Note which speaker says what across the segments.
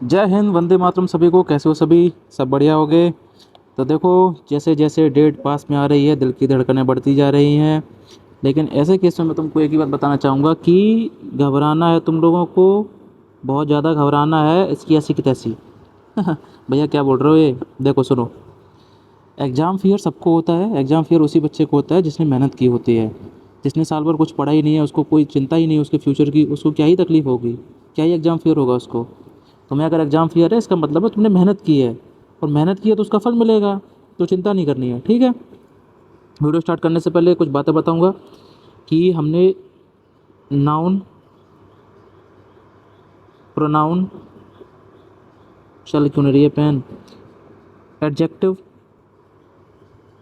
Speaker 1: जय हिंद, वंदे मातरम सभी को। कैसे हो सभी? सब बढ़िया हो गए? तो देखो, जैसे जैसे डेट पास में आ रही है दिल की धड़कनें बढ़ती जा रही हैं। लेकिन ऐसे केस में मैं तुमको एक ही बात बताना चाहूँगा कि घबराना है तुम लोगों को, बहुत ज़्यादा घबराना है, इसकी ऐसी की तैसी। भैया क्या बोल रहे हो ये? देखो सुनो, एग्ज़ाम फियर सबको होता है। एग्ज़ाम फियर उसी बच्चे को होता है जिसने मेहनत की होती है, जिसने साल भर कुछ पढ़ा ही नहीं है, उसको कोई चिंता ही नहीं है उसके फ्यूचर की। उसको क्या ही तकलीफ़ होगी, क्या ही एग्ज़ाम फियर होगा उसको। तुम्हें अगर एग्ज़ाम फियर है, इसका मतलब है तुमने मेहनत की है, और मेहनत की है तो उसका फल मिलेगा। तो चिंता नहीं करनी है, ठीक है। वीडियो स्टार्ट करने से पहले कुछ बातें बताऊंगा कि हमने नाउन, प्रोनाउन, चल क्यों नहीं रही है पेन, एडजेक्टिव,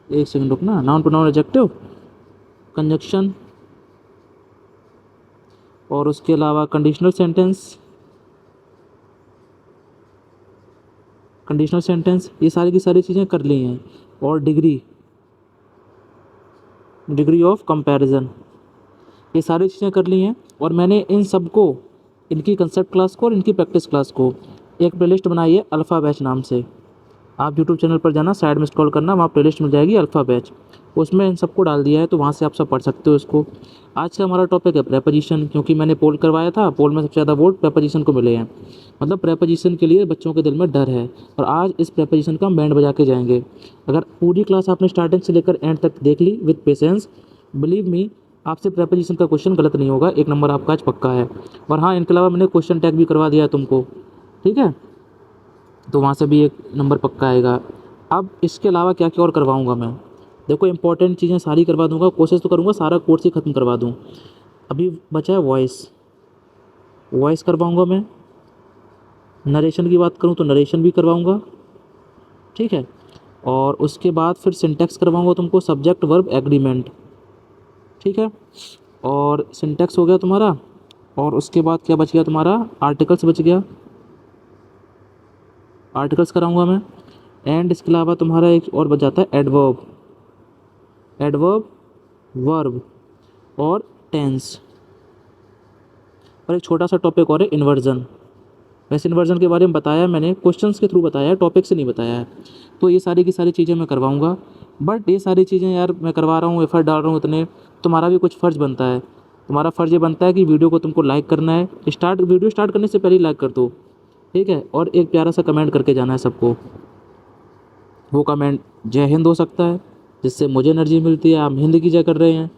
Speaker 1: एक सेकंड रुकना, नाउन प्रोनाउन एडजेक्टिव, कंजक्शन, और उसके अलावा कंडीशनल सेंटेंस, कंडीशनल सेंटेंस, ये सारी की सारी चीज़ें कर ली हैं। और डिग्री, डिग्री ऑफ कंपैरिजन, ये सारी चीज़ें कर ली हैं। और मैंने इन सब को, इनकी कंसेप्ट क्लास को और इनकी प्रैक्टिस क्लास को, एक प्लेलिस्ट बनाई है अल्फ़ा बैच नाम से। आप यूट्यूब चैनल पर जाना, साइड में स्क्रॉल करना, वहाँ प्लेलिस्ट मिल जाएगी अल्फ़ा बैच। उसमें इन सबको डाल दिया है, तो वहाँ से आप सब पढ़ सकते हो इसको। आज का हमारा टॉपिक है प्रेपोजिशन, क्योंकि मैंने पोल करवाया था, पोल में सबसे ज़्यादा वोट प्रेपोजिशन को मिले हैं। मतलब प्रेपोजिशन के लिए बच्चों के दिल में डर है, और आज इस प्रेपोजिशन का हम बैंड बजा के जाएंगे। अगर पूरी क्लास आपने स्टार्टिंग से लेकर एंड तक देख ली विद पेशेंस, बिलीव मी, आपसे प्रेपोजिशन का क्वेश्चन गलत नहीं होगा। एक नंबर आपका आज पक्का है। और हाँ, इनके अलावा मैंने क्वेश्चन टैग भी करवा दिया है तुमको, ठीक है, तो वहाँ से भी एक नंबर पक्का आएगा। अब इसके अलावा क्या क्या और करवाऊँगा मैं, देखो इंपॉर्टेंट चीज़ें सारी करवा दूँगा, कोशिश तो करूँगा सारा कोर्स ही ख़त्म करवा दूँ। अभी बचा है वॉइस, वॉइस करवाऊँगा मैं। नरेशन की बात करूँ तो नरेशन भी करवाऊँगा, ठीक है। और उसके बाद फिर सिंटैक्स करवाऊँगा तुमको, सब्जेक्ट वर्ब एग्रीमेंट, ठीक है। और सिंटैक्स हो गया तुम्हारा। और उसके बाद क्या बच गया तुम्हारा? आर्टिकल्स बच गया, आर्टिकल्स कराऊँगा मैं। एंड इसके अलावा तुम्हारा एक और बच जाता है एडवर्ब, एडवर्ब, वर्ब और टेंस। और एक छोटा सा टॉपिक और है इन्वर्जन। वैसे इन्वर्जन के बारे में बताया मैंने, क्वेश्चंस के थ्रू बताया है, टॉपिक से नहीं बताया है। तो ये सारी की सारी चीज़ें मैं करवाऊँगा। बट ये सारी चीज़ें यार मैं करवा रहा हूँ, एफर्ट डाल रहा हूँ इतने, तुम्हारा भी कुछ फ़र्ज़ बनता है। तुम्हारा फ़र्ज़ ये बनता है कि वीडियो को तुमको लाइक करना है। वीडियो स्टार्ट करने से पहले ही लाइक कर दो, ठीक है। और एक प्यारा सा कमेंट करके जाना है सबको। वो कमेंट जय हिंद हो सकता है, जिससे मुझे एनर्जी मिलती है, आप हिंद की जय कर रहे हैं,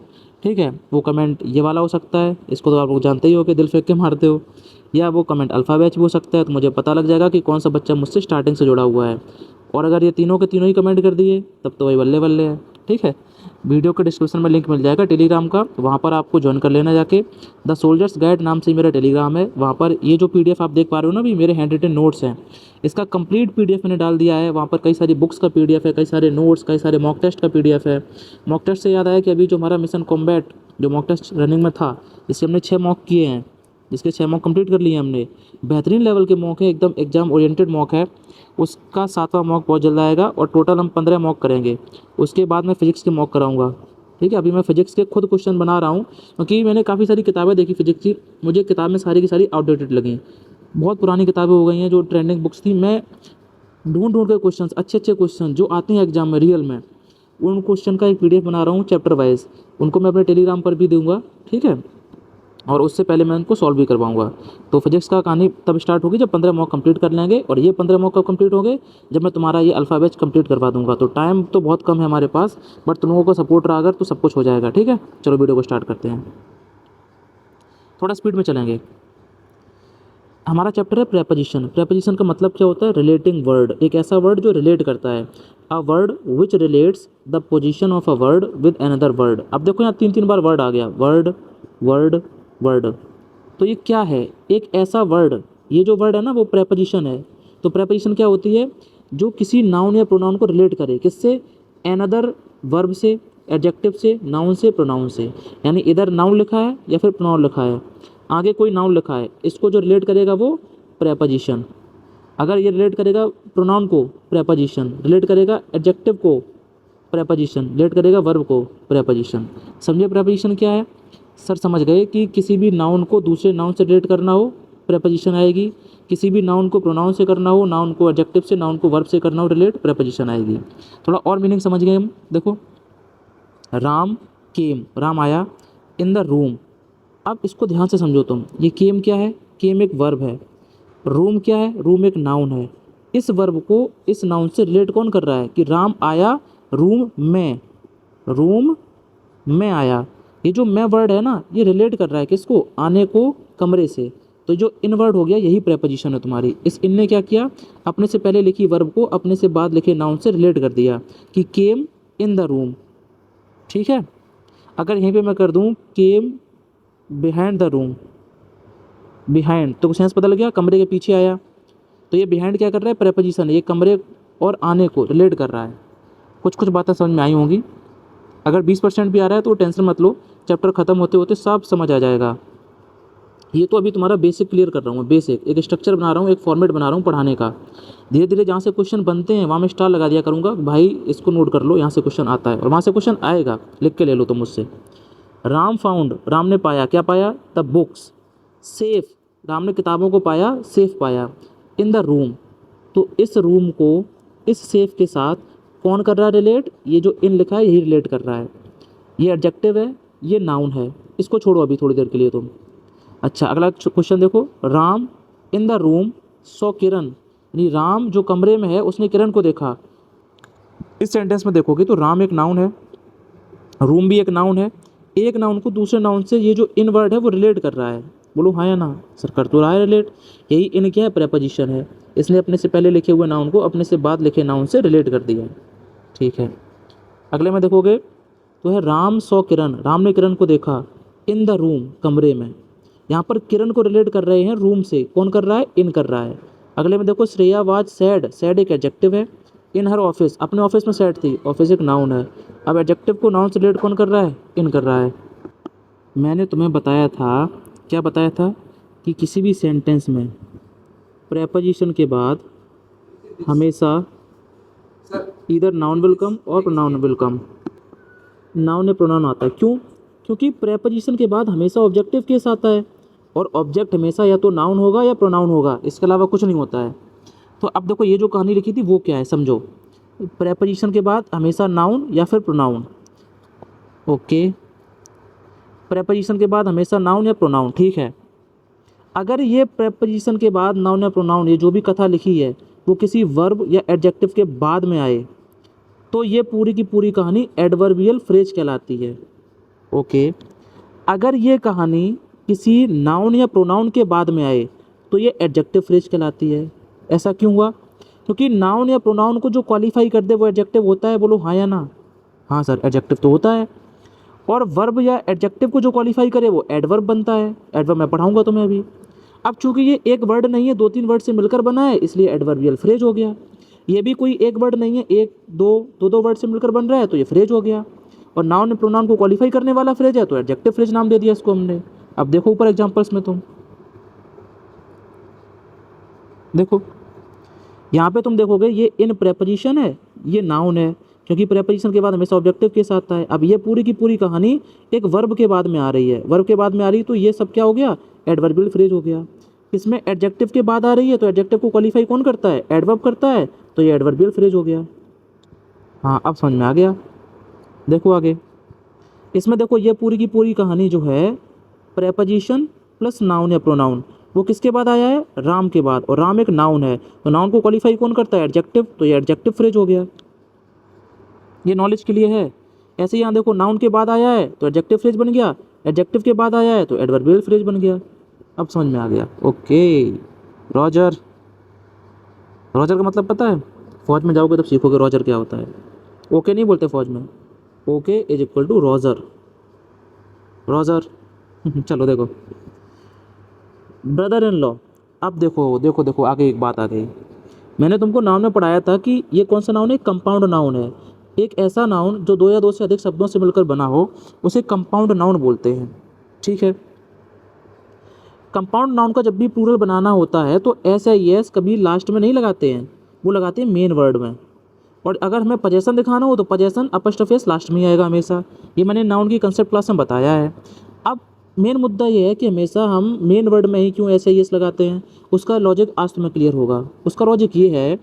Speaker 1: ठीक है। वो कमेंट ये वाला हो सकता है, इसको तो आप लोग जानते ही हो कि दिल फेंक के मारते हो। या वो कमेंट अल्फ़ा बैच भी हो सकता है, तो मुझे पता लग जाएगा कि कौन सा बच्चा मुझसे स्टार्टिंग से जुड़ा हुआ है। और अगर ये तीनों के तीनों ही कमेंट कर दिए तब तो वही बल्ले बल्ले है, ठीक है। वीडियो के डिस्क्रिप्शन में लिंक मिल जाएगा टेलीग्राम का, वहाँ पर आपको ज्वाइन कर लेना जाके। द सोल्जर्स गाइड नाम से मेरा टेलीग्राम है। वहाँ पर ये जो पीडीएफ आप देख पा रहे हो ना, भी मेरे हैंड रिटन नोट्स हैं, इसका कंप्लीट पीडीएफ मैंने डाल दिया है। वहाँ पर कई सारी बुक्स का पीडीएफ है, कई सारे नोट्स, कई सारे मॉक टेस्ट का पीडीएफ है। मॉक टेस्ट से याद आया कि अभी जो हमारा मिशन कॉम्बैट जो मॉक टेस्ट रनिंग में था, जिससे हमने 6 मॉक किए हैं, जिसके 6 मॉक कंप्लीट कर लिए हैं हमने, बेहतरीन लेवल के मॉक है, एकदम एग्जाम ओरिएंटेड मॉक है। उसका 7वां मॉक बहुत जल्द आएगा, और टोटल हम 15 मॉक करेंगे। उसके बाद मैं फिजिक्स के मॉक कराऊंगा, ठीक है। अभी मैं फिजिक्स के खुद क्वेश्चन बना रहा हूँ, क्योंकि मैंने काफ़ी सारी किताबें देखी फिजिक्स की, मुझे किताब में सारी की सारी आउटडेटेड लगी। बहुत पुरानी किताबें हो गई हैं जो ट्रेंडिंग बुक्स थी। मैं ढूंढ ढूंढ के क्वेश्चन, अच्छे अच्छे क्वेश्चन जो आते हैं एग्जाम में रियल में, उन क्वेश्चन का एक पीडीएफ बना रहा हूँ चैप्टर वाइज। उनको मैं अपने टेलीग्राम पर भी दूंगा, ठीक है। और उससे पहले मैं उनको सॉल्व भी करवाऊंगा। तो फिजिक्स का कहानी तब स्टार्ट होगी जब 15 मॉक कंप्लीट कर लेंगे। और ये 15 मॉक कब कंप्लीट होंगे? जब मैं तुम्हारा ये अल्फ़ा बैच कंप्लीट करवा दूंगा। तो टाइम तो बहुत कम है हमारे पास, बट तुम लोगों का सपोर्ट रहा अगर तो सब कुछ हो जाएगा, ठीक है। चलो वीडियो को स्टार्ट करते हैं, थोड़ा स्पीड में चलेंगे। हमारा चैप्टर है प्रेपोजिशन। प्रेपोजिशन का मतलब क्या होता है? रिलेटिंग वर्ड, एक ऐसा वर्ड जो रिलेट करता है। A word which relates the position of a word with another word. अब देखो यहाँ 3 बार वर्ड आ गया, वर्ड, वर्ड, वर्ड। तो ये क्या है? एक ऐसा वर्ड, ये जो वर्ड है ना वो प्रेपोजिशन है। तो प्रेपोजिशन क्या होती है? जो किसी नाउन या प्रोनाउन को रिलेट करे, किससे? अनदर वर्ब से, एडजेक्टिव से, नाउन से, प्रोनाउन से। यानी इधर नाउन लिखा है या फिर प्रोनाउन लिखा है, आगे कोई नाउन लिखा है, इसको जो रिलेट करेगा वो प्रेपोजिशन। अगर ये रिलेट करेगा प्रोनाउन को, प्रेपोजिशन। रिलेट करेगा एडजेक्टिव को, प्रेपोजिशन। रिलेट करेगा वर्ब को, प्रेपोजिशन। समझे प्रेपोजिशन क्या है? सर समझ गए कि किसी भी नाउन को दूसरे नाउन से रिलेट करना हो, प्रेपोजिशन आएगी। किसी भी नाउन को प्रोनाउन से करना हो, नाउन को एडजेक्टिव से, नाउन को वर्ब से करना हो रिलेट, प्रेपोजिशन आएगी। थोड़ा और मीनिंग समझ गए हम। देखो, राम केम, राम आया, इन द रूम। अब इसको ध्यान से समझो तुम, ये केम क्या है? केम एक वर्ब है। रूम क्या है? रूम एक नाउन है। इस वर्ब को इस नाउन से रिलेट कौन कर रहा है कि राम आया रूम में, रूम में आया। ये जो मैं वर्ड है ना, ये रिलेट कर रहा है किसको? आने को, कमरे से। तो जो इन वर्ड हो गया, यही प्रेपोजिशन है तुम्हारी। इस इन ने क्या किया? अपने से पहले लिखी वर्ब को अपने से बाद लिखे नाउन से रिलेट कर दिया कि केम इन द रूम। ठीक है। अगर यहीं पे मैं कर दूं केम बिहाइंड द रूम, बिहाइंड, तो सेंस बदल गया, कमरे के पीछे आया। तो ये बिहाइंड क्या कर रहा है? प्रेपोजिशन है, ये कमरे और आने को रिलेट कर रहा है। कुछ कुछ बातें समझ में आई होंगी। अगर 20% भी आ रहा है तो टेंशन मत लो, चैप्टर खत्म होते होते सब समझ आ जाएगा। ये तो अभी तुम्हारा बेसिक क्लियर कर रहा हूँ मैं, बेसिक एक स्ट्रक्चर बना रहा हूँ, एक फॉर्मेट बना रहा हूँ पढ़ाने का। धीरे धीरे जहाँ से क्वेश्चन बनते हैं वहाँ मैं स्टार लगा दिया करूँगा, भाई इसको नोट कर लो, यहाँ से क्वेश्चन आता है और वहाँ से क्वेश्चन आएगा, लिख के ले लो तुम मुझसे। राम फाउंड, राम ने पाया, क्या पाया? The books. सेफ, राम ने किताबों को पाया, सेफ पाया। इन द रूम, तो इस रूम को इस सेफ के साथ कौन कर रहा है रिलेट? ये जो इन लिखा है यही रिलेट कर रहा है। ये एडजेक्टिव है, ये नाउन है। इसको छोड़ो अभी थोड़ी देर के लिए तुम। अच्छा, अगला क्वेश्चन देखो, Ram in the room saw Kiran, यानी राम जो कमरे में है उसने किरण को देखा। इस सेंटेंस में देखोगे तो राम एक नाउन है, रूम भी एक नाउन है। एक नाउन को दूसरे नाउन से ये जो इन वर्ड है वो रिलेट कर रहा है। बोलो हाँ या ना? सर कर तो रहा है रिलेट। यही इन क्या है? प्रेपोजिशन है। इसने अपने से पहले लिखे हुए नाउन को अपने से बाद लिखे नाउन से रिलेट कर दिया। ठीक है। अगले में देखोगे तो है राम सॉ किरण, राम ने किरण को देखा। इन द रूम, कमरे में। यहाँ पर किरण को रिलेट कर रहे हैं रूम से, कौन कर रहा है? इन कर रहा है। अगले में देखो, श्रेया वाज सैड, सैड एक एडजेक्टिव है। इन हर ऑफिस, अपने ऑफिस में सैड थी, ऑफिस एक नाउन है। अब एडजेक्टिव को नाउन से रिलेट कौन कर रहा है? इन कर रहा है। मैंने तुम्हें बताया था, क्या बताया था? कि किसी भी सेंटेंस में प्रेपोजिशन के बाद हमेशा इधर नाउन विल कम और प्रोनाउन विल कम। नाउन या प्रोनाउन आता है, क्यों? क्योंकि प्रेपोजिशन के बाद हमेशा ऑब्जेक्टिव केस आता है और ऑब्जेक्ट हमेशा या तो नाउन होगा या प्रोनाउन होगा, इसके अलावा कुछ नहीं होता है। तो अब देखो, ये जो कहानी लिखी थी वो क्या है समझो। प्रेपोजिशन के बाद हमेशा नाउन या फिर प्रोनाउन। ओके, प्रेपोजिशन के बाद हमेशा नाउन या प्रोनाउन। ठीक है। अगर ये प्रेपोजिशन के बाद नाउन या प्रोनाउन, ये जो भी कथा लिखी है वो किसी वर्ब या एडजेक्टिव के बाद में आए तो ये पूरी की पूरी कहानी एडवर्बियल फ्रेज कहलाती है। ओके। अगर ये कहानी किसी नाउन या प्रोनाउन के बाद में आए तो ये एडजेक्टिव फ्रेज कहलाती है। ऐसा क्यों हुआ? क्योंकि नाउन या प्रोनाउन को जो क्वालिफाई कर दे वो एडजेक्टिव होता है। बोलो हाँ या ना? हाँ सर, एडजेक्टिव तो होता है। और वर्ब या एडजेक्टिव को जो क्वालिफाई करे वो एडवर्ब बनता है। एडवर्ब मैं पढ़ाऊंगा तुम्हें अभी। अब चूंकि ये एक वर्ड नहीं है, 2-3 वर्ड से मिलकर बना है, इसलिए एडवर्बियल फ्रेज हो गया। ये भी कोई एक वर्ड नहीं है, दो वर्ड से मिलकर बन रहा है तो ये फ्रेज हो गया। और नाउन प्रोनाउन को क्वालिफाई करने वाला फ्रेज है तो एडजेक्टिव फ्रेज नाम दे दिया इसको हमने। अब देखो ऊपर एग्जांपल्स में तुम देखो, यहाँ पे तुम देखोगे ये इन प्रेपोजिशन है, ये नाउन है, क्योंकि प्रेपोजिशन के बाद हमेशा ऑब्जेक्टिव के साथ आता है। अब ये पूरी की पूरी कहानी एक वर्ब के बाद में आ रही है, वर्ब के बाद में आ रही है तो ये सब क्या हो गया? एडवर्बियल फ्रेज हो गया। इसमें एडजेक्टिव के बाद आ रही है तो एडजेक्टिव को क्वालिफाई कौन करता है? एडवर्ब करता है, तो ये एडवर्बियल फ्रेज हो गया। हाँ, अब समझ में आ गया। देखो आगे, इसमें देखो ये पूरी की पूरी कहानी जो है प्रेपोजिशन प्लस नाउन या प्रोनाउन, वो किसके बाद आया है? राम के बाद। और राम एक नाउन है तो नाउन को क्वालिफाई कौन करता है? एडजेक्टिव, तो ये एडजेक्टिव फ्रेज हो गया। ये नॉलेज के लिए है। ऐसे यहाँ देखो, नाउन के बाद आया है तो एडजेक्टिव फ्रेज बन गया, एडजेक्टिव के बाद आया है तो एडवर्बियल फ्रेज बन गया। अब समझ में आ गया। ओके। रॉजर, रॉजर का मतलब पता है? फौज में जाओगे तब सीखोगे रॉजर क्या होता है। ओके नहीं बोलते फौज में, okay is equal to roger, roger. चलो देखो, ब्रदर इन लॉ। अब देखो देखो देखो, आगे एक बात आ गई। मैंने तुमको नाउन में पढ़ाया था कि ये कौन सा नाउन है? कंपाउंड नाउन है। एक ऐसा नाउन जो 2 या 2 से अधिक शब्दों से मिलकर बना हो उसे कंपाउंड नाउन बोलते हैं। ठीक है। कंपाउंड नाउन का जब भी प्लूरल बनाना होता है तो एस या एस कभी लास्ट में नहीं लगाते हैं, वो लगाते हैं मेन वर्ड में। और अगर हमें पजेशन दिखाना हो तो पजेशन अपॉस्ट्रोफी एस लास्ट में ही आएगा हमेशा। ये मैंने नाउन की कंसेप्ट क्लास में बताया है। अब मेन मुद्दा ये है कि हमेशा हम मेन वर्ड में ही क्यों ऐसे यस लगाते हैं। उसका लॉजिक आज तुम्हें क्लियर होगा। उसका लॉजिक ये है,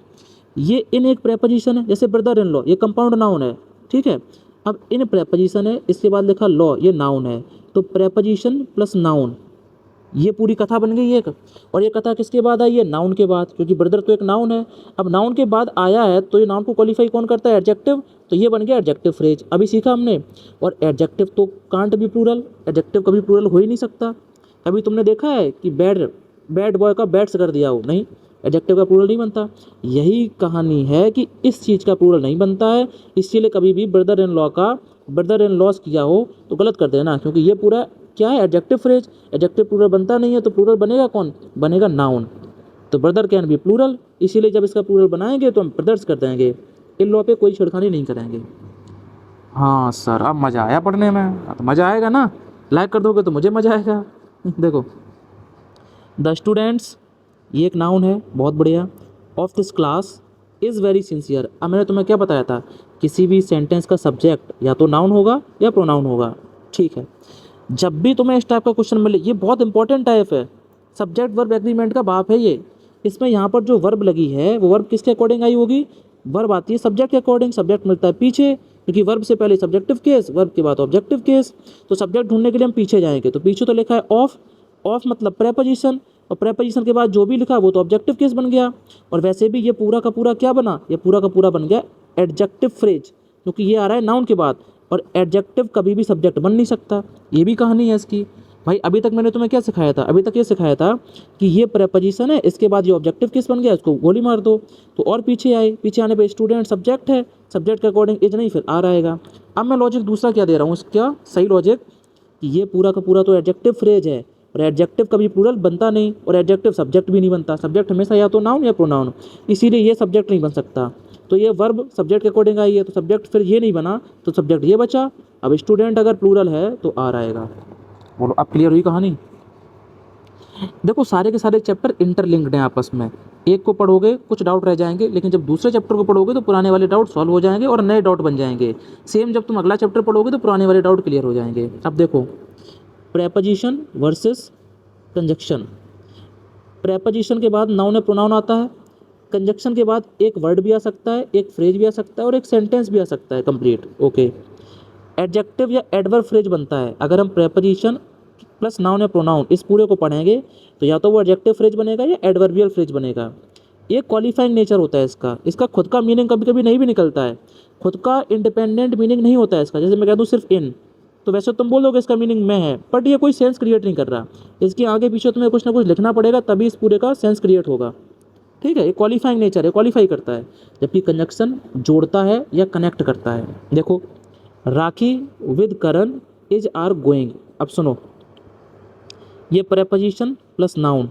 Speaker 1: ये इन एक प्रेपोजिशन है, जैसे ब्रदर इन लॉ, ये कंपाउंड नाउन है, ठीक है। अब इन प्रेपोजिशन है, इसके बाद लिखा लॉ, ये नाउन है, तो प्रेपोजिशन प्लस नाउन, ये पूरी कथा बन गई एक। और ये कथा किसके बाद आई है? नाउन के बाद, क्योंकि ब्रदर तो एक नाउन है। अब नाउन के बाद आया है तो ये नाउन को क्वालिफाई कौन करता है? एडजेक्टिव। तो ये बन गया एडजेक्टिव फ्रेज, अभी सीखा हमने। और एडजेक्टिव तो कांट बी प्लूरल, एडजेक्टिव कभी प्लूरल हो ही नहीं सकता। कभी तुमने देखा है कि बैड बॉय का बैट्स कर दिया हो? नहीं, एडजेक्टिव का प्लूरल नहीं बनता। यही कहानी है कि इस चीज़ का प्लूरल नहीं बनता है, इसीलिए कभी भी ब्रदर इन लॉ का ब्रदर इन लॉस किया हो तो गलत कर देना, क्योंकि ये पूरा क्या है? Adjective phrase. एडजेक्टिव प्लूरल बनता नहीं है तो प्लूरल बनेगा कौन? बनेगा नाउन। तो ब्रदर कैन बी प्लूरल, इसीलिए जब इसका प्लूरल बनाएंगे तो हम ब्रदर्स कर देंगे, इन लॉ पे कोई छेड़खानी नहीं करेंगे। हाँ सर, अब मज़ा आया पढ़ने में। अब तो मज़ा आएगा ना, लाइक कर दोगे तो मुझे मज़ा आएगा। देखो, द स्टूडेंट्स, ये एक नाउन है, बहुत बढ़िया। Of this class is very sincere. अब मैंने तुम्हें क्या बताया था? किसी भी सेंटेंस का सब्जेक्ट या तो नाउन होगा या प्रोनाउन होगा, ठीक है। जब भी तुम्हें इस टाइप का क्वेश्चन मिले, ये बहुत इंपॉर्टेंट टाइप है, सब्जेक्ट वर्ब एग्रीमेंट का बाप है ये। इसमें यहाँ पर जो वर्ब लगी है वो वर्ब किसके अकॉर्डिंग आई होगी? वर्ब आती है सब्जेक्ट के अकॉर्डिंग, सब्जेक्ट मिलता है पीछे, क्योंकि वर्ब से पहले सब्जेक्टिव केस, वर्ब के बाद ऑब्जेक्टिव केस। तो सब्जेक्ट ढूंढने के लिए हम पीछे जाएंगे, तो पीछे तो लिखा है ऑफ, ऑफ मतलब प्रेपोजिशन, और प्रेपोजिशन के बाद जो भी लिखा वो तो ऑब्जेक्टिव केस बन गया। और वैसे भी ये पूरा का पूरा क्या बना? ये पूरा का पूरा बन गया एडजेक्टिव फ्रेज, क्योंकि ये आ रहा है नाउन के बाद, और एडजेक्टिव कभी भी सब्जेक्ट बन नहीं सकता। ये भी कहानी है इसकी। भाई अभी तक मैंने तुम्हें क्या सिखाया था? अभी तक ये सिखाया था कि ये प्रेपोजिशन है, इसके बाद ये ऑब्जेक्टिव केस बन गया, इसको गोली मार दो। तो और पीछे आए, पीछे आने पे स्टूडेंट सब्जेक्ट है, सब्जेक्ट के अकॉर्डिंग इज नहीं, फिर आर आएगा। अब मैं लॉजिक दूसरा क्या दे रहा हूँ इसका सही लॉजिक, कि ये पूरा का पूरा तो एडजेक्टिव फ्रेज है, और एडजेक्टिव कभी प्लूरल बनता नहीं, और एडजेक्टिव सब्जेक्ट भी नहीं बनता। सब्जेक्ट हमेशा या तो नाउन या प्रोनाउन, इसीलिए ये सब्जेक्ट नहीं बन सकता। तो ये वर्ब सब्जेक्ट के अकॉर्डिंग आई है, तो सब्जेक्ट फिर ये नहीं बना, तो सब्जेक्ट ये बचा। अब स्टूडेंट अगर प्लूरल है तो आर आएगा। बोलो, अब क्लियर हुई कहानी? देखो, सारे के सारे चैप्टर इंटरलिंक्ड हैं आपस में। एक को पढ़ोगे कुछ डाउट रह जाएंगे, लेकिन जब दूसरे चैप्टर को पढ़ोगे तो पुराने वाले डाउट सॉल्व हो जाएंगे और नए डाउट बन जाएंगे। सेम जब तुम अगला चैप्टर पढ़ोगे तो पुराने वाले डाउट क्लियर हो जाएंगे। अब देखो, प्रेपोजिशन वर्सेस कंजक्शन। प्रेपोजिशन के बाद नाउन या प्रोनाउन आता है, कंजक्शन के बाद एक वर्ड भी आ सकता है, एक फ्रेज भी आ सकता है, और एक सेंटेंस भी आ सकता है कंप्लीट। ओके, एडजेक्टिव या एडवर्ब फ्रेज बनता है अगर हम प्रेपोजिशन प्लस नाउन या प्रोनाउन इस पूरे को पढ़ेंगे, तो या तो वो एडजेक्टिव फ्रेज बनेगा या एडवर्बियल फ्रेज बनेगा। ये क्वालिफाइंग नेचर होता है इसका। इसका खुद का मीनिंग कभी कभी नहीं भी निकलता है, खुद का इंडिपेंडेंट मीनिंग नहीं होता है इसका। जैसे मैं कह दूँ सिर्फ इन, तो वैसे तुम बोलोगे इसका मीनिंग मैं है, बट ये कोई सेंस क्रिएट नहीं कर रहा। इसके आगे पीछे तुम्हें कुछ ना कुछ लिखना पड़ेगा, तभी इस पूरे का सेंस क्रिएट होगा। ठीक है, ये क्वालिफाइंग नेचर है, क्वालिफाई करता है। जबकि कंजक्शन जोड़ता है या कनेक्ट करता है। देखो, Rakhi with Karan is are going. अब सुनो, ये preposition plus noun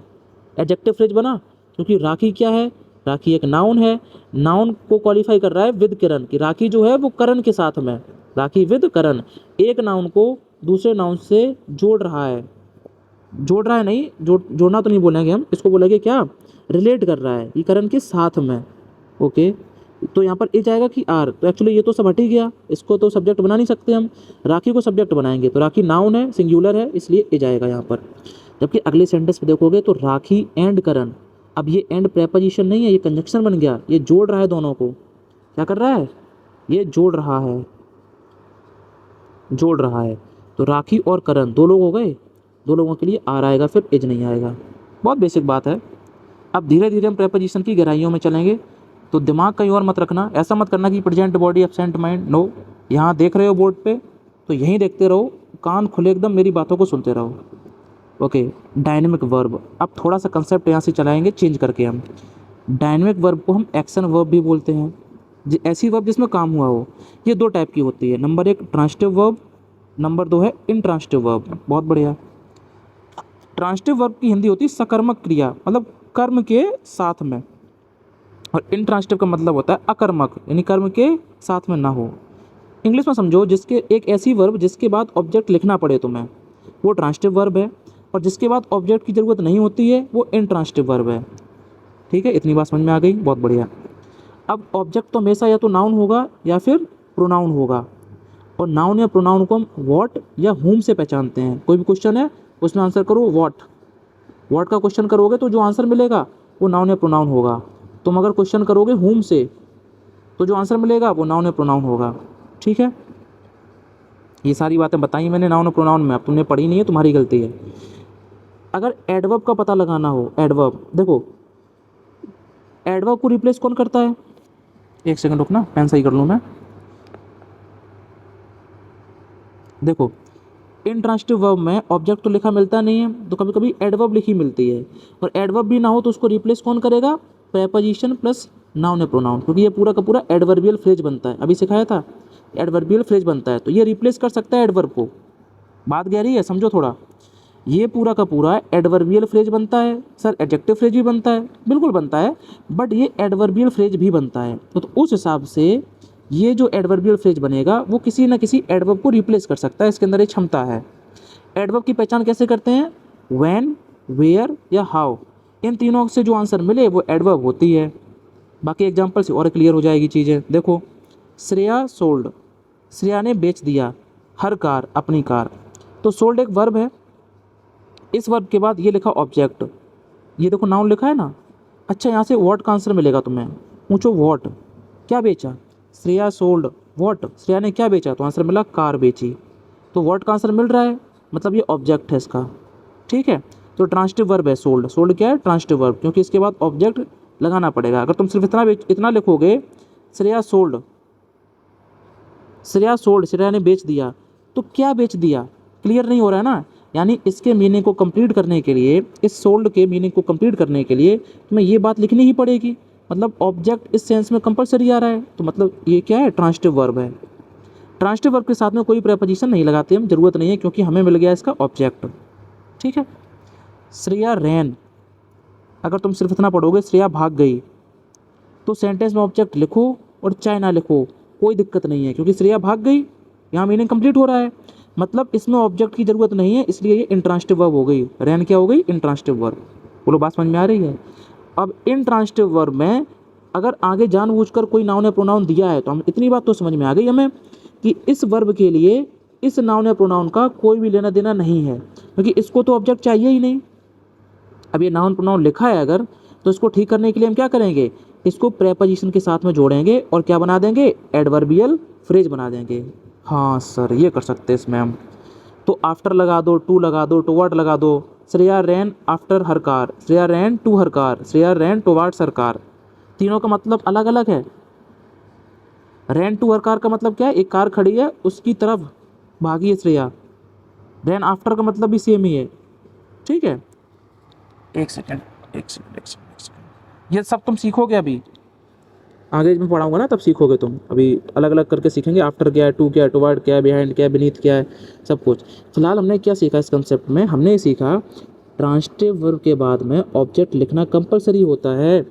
Speaker 1: adjective phrase बना, क्योंकि राखी क्या है? राखी एक नाउन है, नाउन को क्वालिफाई कर रहा है विद करण, कि राखी जो है वो करण के साथ में, राखी विद करण एक नाउन को दूसरे नाउन से जोड़ रहा है। जोड़ रहा है नहीं, जोड़ना तो नहीं बोलेंगे हम, इसको बोलेंगे क्या? रिलेट कर रहा है, ये करण के साथ में। ओके, तो यहाँ पर इज आएगा कि आर, तो एक्चुअली ये तो सब हट ही गया, इसको तो सब्जेक्ट बना नहीं सकते हम, राखी को सब्जेक्ट बनाएंगे, तो राखी नाउन है, सिंगुलर है, इसलिए इज आएगा यहाँ पर। जबकि अगले सेंटेंस में देखोगे तो राखी एंड करण, अब ये एंड प्रेपोजिशन नहीं है, ये कंजक्शन बन गया, ये जोड़ रहा है दोनों को। क्या कर रहा है? ये जोड़ रहा है, जोड़ रहा है। तो राखी और करण दो लोग हो गए, दो लोगों के लिए आर आएगा, फिर इज नहीं आएगा। बहुत बेसिक बात है। अब धीरे धीरे हम प्रेपोजिशन की गहराइयों में चलेंगे, तो दिमाग कहीं और मत रखना। ऐसा मत करना कि present body absent mind, no. यहाँ देख रहे हो बोर्ड पे, तो यहीं देखते रहो, कान खुले एकदम, मेरी बातों को सुनते रहो। Okay, dynamic verb. अब थोड़ा सा कंसेप्ट यहाँ से चलाएंगे चेंज करके हम। डायनेमिक वर्ब को हम एक्शन वर्ब भी बोलते हैं, ऐसी वर्ब जिसमें काम हुआ हो। ये दो टाइप की होती है, नंबर एक ट्रांजिटिव वर्ब, नंबर दो है इनट्रांजिटिव वर्ब। बहुत बढ़िया। ट्रांजिटिव वर्ब की हिंदी होती है सकर्मक क्रिया, मतलब कर्म के साथ में, और इनट्रांजिटिव का मतलब होता है अकर्मक, यानी कर्म के साथ में ना हो। इंग्लिश में समझो, जिसके एक ऐसी वर्ब जिसके बाद ऑब्जेक्ट लिखना पड़े तुम्हें, वो ट्रांजिटिव वर्ब है, और जिसके बाद ऑब्जेक्ट की ज़रूरत नहीं होती है वो इनट्रांजिटिव वर्ब है। ठीक है, इतनी बात समझ में आ गई? बहुत बढ़िया। अब ऑब्जेक्ट तो हमेशा या तो नाउन होगा या फिर प्रोनाउन होगा, और नाउन या प्रोनाउन को हम व्हाट या हुम से पहचानते हैं। कोई भी क्वेश्चन है उसमें आंसर करो व्हाट का क्वेश्चन करोगे तो जो आंसर मिलेगा वो नाउन या प्रोनाउन होगा। तुम अगर क्वेश्चन करोगे हुम से तो जो आंसर मिलेगा वो नाउन या प्रोनाउन होगा। ठीक है, ये सारी बातें बताई मैंने नाउन और प्रोनाउन में, अब तुमने पढ़ी नहीं है, तुम्हारी गलती है। अगर एडवर्ब का पता लगाना हो, एडवर्ब देखो, एडवर्ब को रिप्लेस कौन करता है? एक सेकंड रुकना, पेन सही कर लूँ मैं। देखो, इंट्रांसिटिव वर्ब में ऑब्जेक्ट तो लिखा मिलता नहीं है, तो कभी कभी एडवर्ब लिखी मिलती है, और एडवर्ब भी ना हो तो उसको रिप्लेस कौन करेगा? प्रेपोजिशन प्लस नाउन या प्रोनाउन, क्योंकि ये पूरा का पूरा एडवर्बियल फ्रेज बनता है। अभी सिखाया था, एडवर्बियल फ्रेज बनता है, तो ये रिप्लेस कर सकता है एडवर्ब को। बात गहरी है, समझो थोड़ा। ये पूरा का पूरा एडवर्बियल फ्रेज बनता है। सर एडजेक्टिव फ्रेज भी बनता है, बिल्कुल बनता है, बट ये एडवर्बियल फ्रेज भी बनता है। तो उस हिसाब से ये जो एडवर्बियल फ्रेज बनेगा वो किसी ना किसी एडवर्ब को रिप्लेस कर सकता है, इसके अंदर ये क्षमता है। एडवर्ब की पहचान कैसे करते हैं? व्हेन, वेयर या हाउ, इन तीनों से जो आंसर मिले वो एडवर्ब होती है। बाकी एग्जाम्पल से और क्लियर हो जाएगी चीज़ें। देखो, श्रेया सोल्ड, श्रेया ने बेच दिया हर कार, अपनी कार। तो सोल्ड एक वर्ब है, इस वर्ब के बाद ये लिखा ऑब्जेक्ट, ये देखो नाउन लिखा है ना। अच्छा, यहाँ से व्हाट का आंसर मिलेगा तुम्हें, पूछो व्हाट, क्या बेचा? श्रेया सोल्ड व्हाट, श्रेया ने क्या बेचा? तो आंसर मिला कार बेची। तो व्हाट का आंसर मिल रहा है, मतलब ये ऑब्जेक्ट है इसका। ठीक है, तो ट्रांसिटिव वर्ब है सोल्ड। सोल्ड क्या है? ट्रांसिटिव वर्ब, क्योंकि इसके बाद ऑब्जेक्ट लगाना पड़ेगा। अगर तुम सिर्फ इतना लिखोगे, श्रेया सोल्ड, श्रेया सोल्ड, श्रेया ने बेच दिया, तो क्या बेच दिया? क्लियर नहीं हो रहा है ना। यानी इसके मीनिंग को कंप्लीट करने के लिए, इस सोल्ड के मीनिंग को कंप्लीट करने के लिए तुम्हें ये बात लिखनी ही पड़ेगी। मतलब ऑब्जेक्ट इस सेंस में कंपलसरी आ रहा है, तो मतलब ये क्या है? ट्रांसिटिव वर्ब है। ट्रांसिटिव वर्ब के साथ में कोई प्रेपोजिशन नहीं लगाते हम, जरूरत नहीं है, क्योंकि हमें मिल गया इसका ऑब्जेक्ट। ठीक है, श्रेया रैन, अगर तुम सिर्फ इतना पढ़ोगे श्रेया भाग गई, तो सेंटेंस में ऑब्जेक्ट लिखो और चाहे ना लिखो कोई दिक्कत नहीं है, क्योंकि श्रेया भाग गई, यहाँ मीनिंग कंप्लीट हो रहा है। मतलब इसमें ऑब्जेक्ट की जरूरत नहीं है, इसलिए ये इंट्रांसिटिव वर्ब हो गई। रैन क्या हो गई? Intransitive verb. बोलो, बात समझ में आ रही है? अब इंट्रांसिटिव वर्ब में अगर आगे जानबूझकर कोई नाउन या प्रोनाउन दिया है, तो हम इतनी बात तो समझ में आ गई हमें कि इस वर्ब के लिए इस नाउन या प्रोनाउन का कोई भी लेना देना नहीं है, क्योंकि इसको तो ऑब्जेक्ट चाहिए ही नहीं। अब ये नाउन प्रोनाउन लिखा है अगर, तो इसको ठीक करने के लिए हम क्या करेंगे? इसको प्रेपोजिशन के साथ में जोड़ेंगे और क्या बना देंगे? एडवर्बियल फ्रेज बना देंगे। हाँ सर, ये कर सकते हैं इसमें हम। तो आफ्टर लगा दो, टू लगा दो, टुवर्ड लगा दो। Shreya ran after her car, Shreya ran to her car, Shreya ran towards her car. तीनों का मतलब अलग अलग है। रैन टू हर कार का मतलब क्या है? एक कार खड़ी है, उसकी तरफ भागी है श्रेया। रैन आफ्टर का मतलब भी सेम ही है। ठीक है, एक सेकेंड, ये सब तुम सीखोगे अभी, आगे मैं पढ़ाऊंगा ना तब सीखोगे तुम। अभी अलग अलग करके सीखेंगे, आफ्टर क्या है, टू क्या है, टुवर्ड क्या है, बिहाइंड क्या है, बीनीथ क्या है, सब कुछ। फिलहाल हमने क्या सीखा इस कंसेप्ट में? हमने सीखा ट्रांसिटिव वर्ब के बाद में ऑब्जेक्ट लिखना कंपलसरी होता है।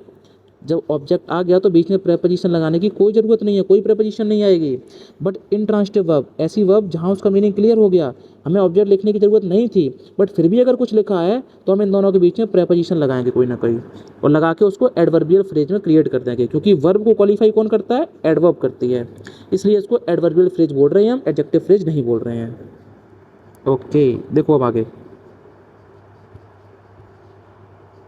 Speaker 1: जब ऑब्जेक्ट आ गया तो बीच में प्रेपोजिशन लगाने की कोई ज़रूरत नहीं है, कोई प्रेपोजिशन नहीं आएगी। बट इंट्रांसिटिव वर्ब ऐसी वर्ब जहाँ उसका मीनिंग क्लियर हो गया, हमें ऑब्जेक्ट लिखने की ज़रूरत नहीं थी, बट फिर भी अगर कुछ लिखा है तो हम इन दोनों के बीच में प्रेपोजिशन लगाएंगे कोई ना कोई, और लगा के उसको एडवर्बियल फ्रेज में क्रिएट कर देंगे, क्योंकि वर्ब को क्वालिफाई कौन करता है? एडवर्ब करती है, इसलिए इसको एडवर्बियल फ्रेज बोल रहे हैं हम, एडजेक्टिव फ्रेज नहीं बोल रहे हैं। ओके, देखो अब आगे।